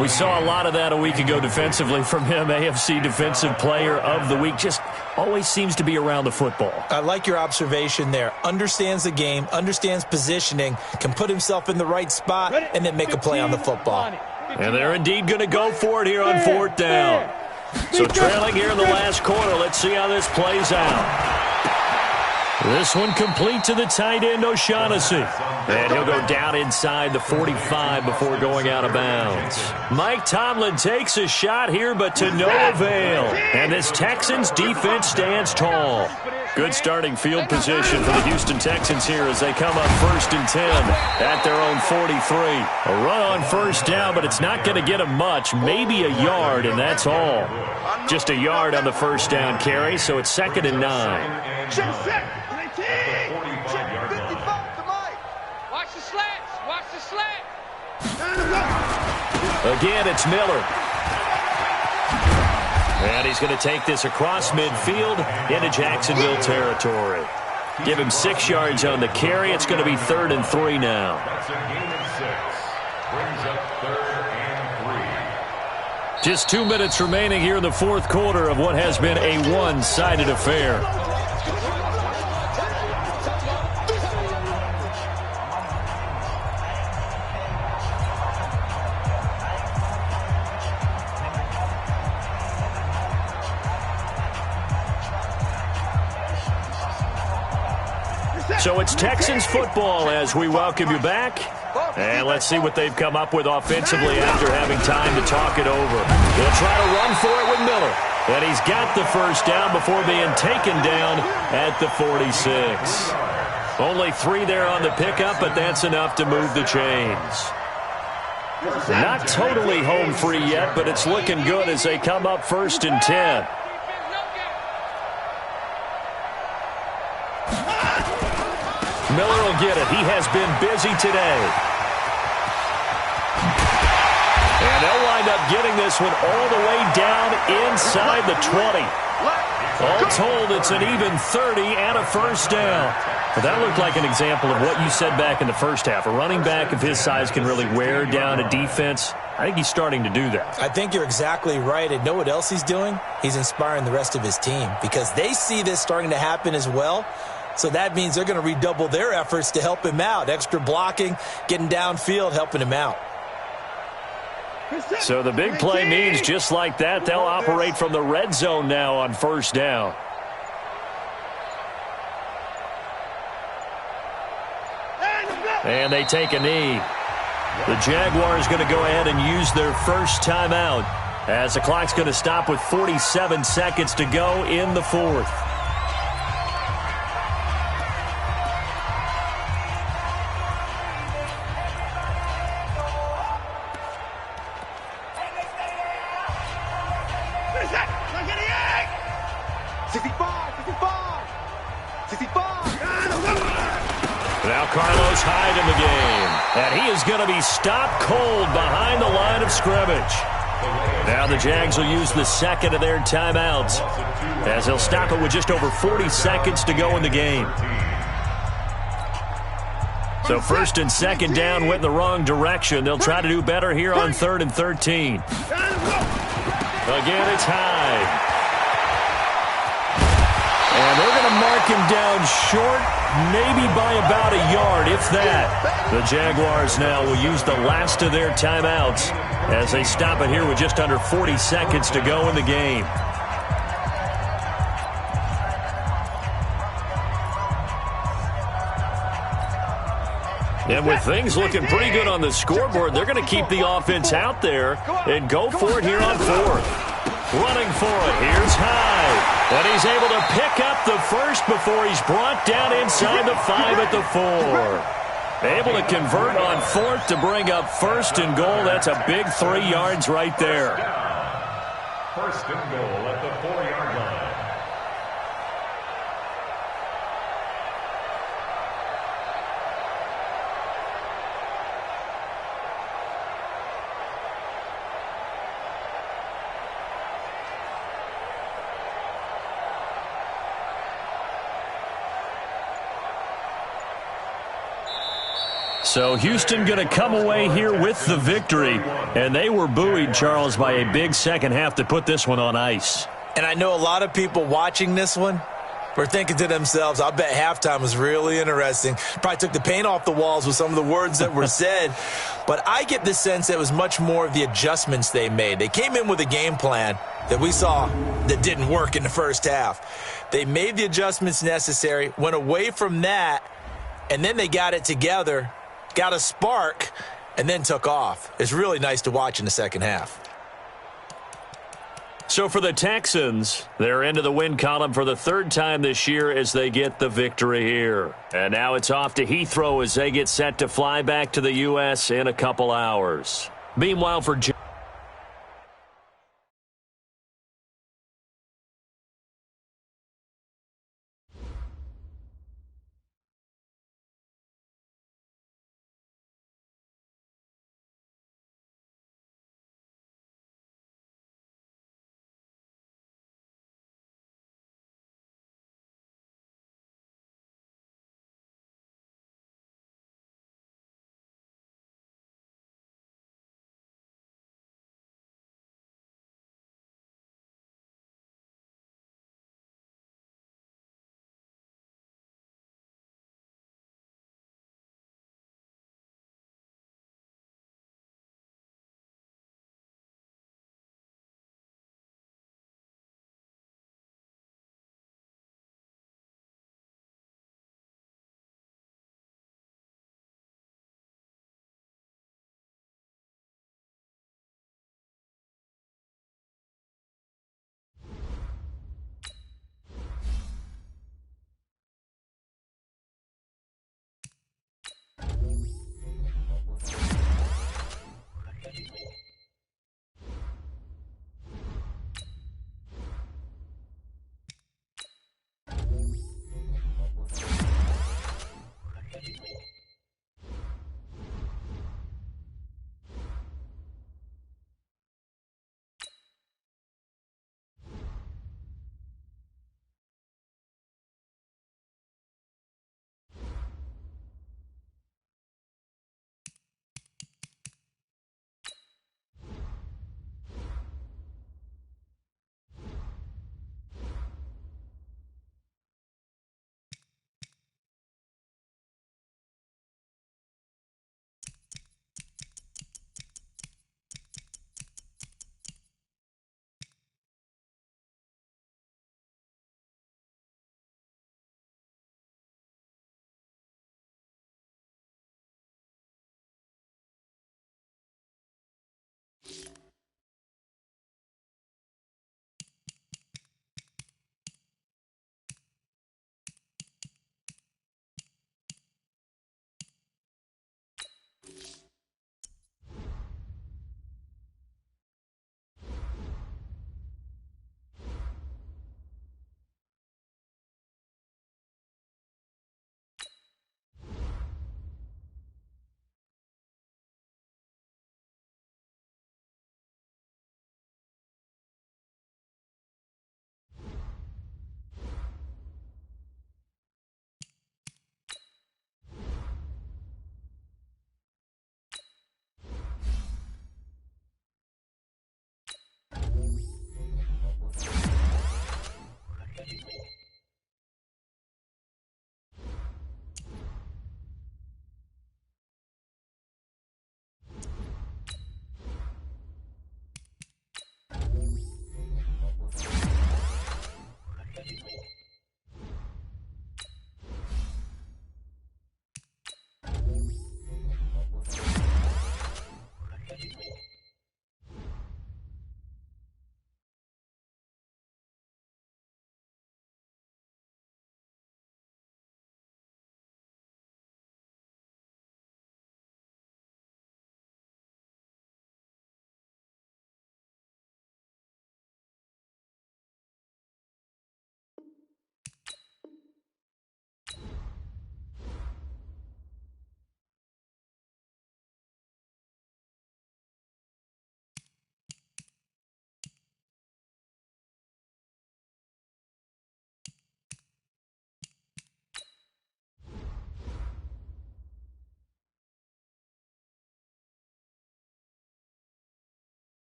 We saw a lot of that a week ago defensively from him. AFC Defensive Player of the Week. Just always seems to be around the football. I like your observation there. Understands the game, understands positioning, can put himself in the right spot, and then make a play on the football. And they're indeed going to go for it here on 4th down. So trailing here in the last quarter. Let's see how this plays out. This one complete to the tight end, O'Shaughnessy. And he'll go down inside the 45 before going out of bounds. Mike Tomlin takes a shot here, but to no avail. And this Texans defense stands tall. Good starting field position for the Houston Texans here as they come up 1st and 10 at their own 43. A run on 1st down, but it's not going to get them much. Maybe a yard, and that's all. Just a yard on the 1st down carry, so it's 2nd and 9. Watch the slats. Watch the slats. Again, it's Miller. And he's going to take this across midfield into Jacksonville territory. Give him 6 yards on the carry. It's going to be 3rd and 3 now. That's a gain of 6. Brings up 3rd and 3. Just 2 minutes remaining here in the 4th quarter of what has been a one-sided affair. So it's Texans football as we welcome you back. And let's see what they've come up with offensively after having time to talk it over. They'll try to run for it with Miller. And he's got the 1st down before being taken down at the 46. Only 3 there on the pickup, but that's enough to move the chains. Not totally home free yet, but it's looking good as they come up 1st and 10. Miller will get it. He has been busy today. And they'll wind up getting this one all the way down inside the 20. All told, it's an even 30 and a 1st down. But that looked like an example of what you said back in the 1st half. A running back of his size can really wear down a defense. I think he's starting to do that. I think you're exactly right. And know what else he's doing? He's inspiring the rest of his team because they see this starting to happen as well. So that means they're going to redouble their efforts to help him out. Extra blocking, getting downfield, helping him out. So the big play means just like that, they'll operate from the red zone now on 1st down. And they take a knee. The Jaguars going to go ahead and use their 1st timeout as the clock's going to stop with 47 seconds to go in the 4th. Now Carlos Hyde in the game. And he is going to be stopped cold behind the line of scrimmage. Now the Jags will use the 2nd of their timeouts as they'll stop it with just over 40 seconds to go in the game. So 1st and 2nd down went in the wrong direction. They'll try to do better here on 3rd and 13. Again, it's Hyde. And they're going to mark him down short, maybe by about a yard, if that. The Jaguars now will use the last of their timeouts as they stop it here with just under 40 seconds to go in the game. And with things looking pretty good on the scoreboard, they're going to keep the offense out there and go for it here on 4th. Running for it, here's Hyde. And he's able to pick up the 1st before he's brought down inside the 5 at the 4. Able to convert on 4th to bring up 1st and goal. That's a big 3 yards right there. 1st and goal at the 4-yard line. So Houston going to come away here with the victory. And they were buoyed, Charles, by a big second half to put this one on ice. And I know a lot of people watching this one were thinking to themselves, I bet halftime was really interesting. Probably took the paint off the walls with some of the words that were said. But I get the sense that it was much more of the adjustments they made. They came in with a game plan that we saw that didn't work in the first half. They made the adjustments necessary, went away from that, and then they got it together, got a spark, and then took off. It's really nice to watch in the second half. So for the Texans, they're into the win column for the third time this year as they get the victory here. And now it's off to Heathrow as they get set to fly back to the U.S. in a couple hours. Meanwhile, for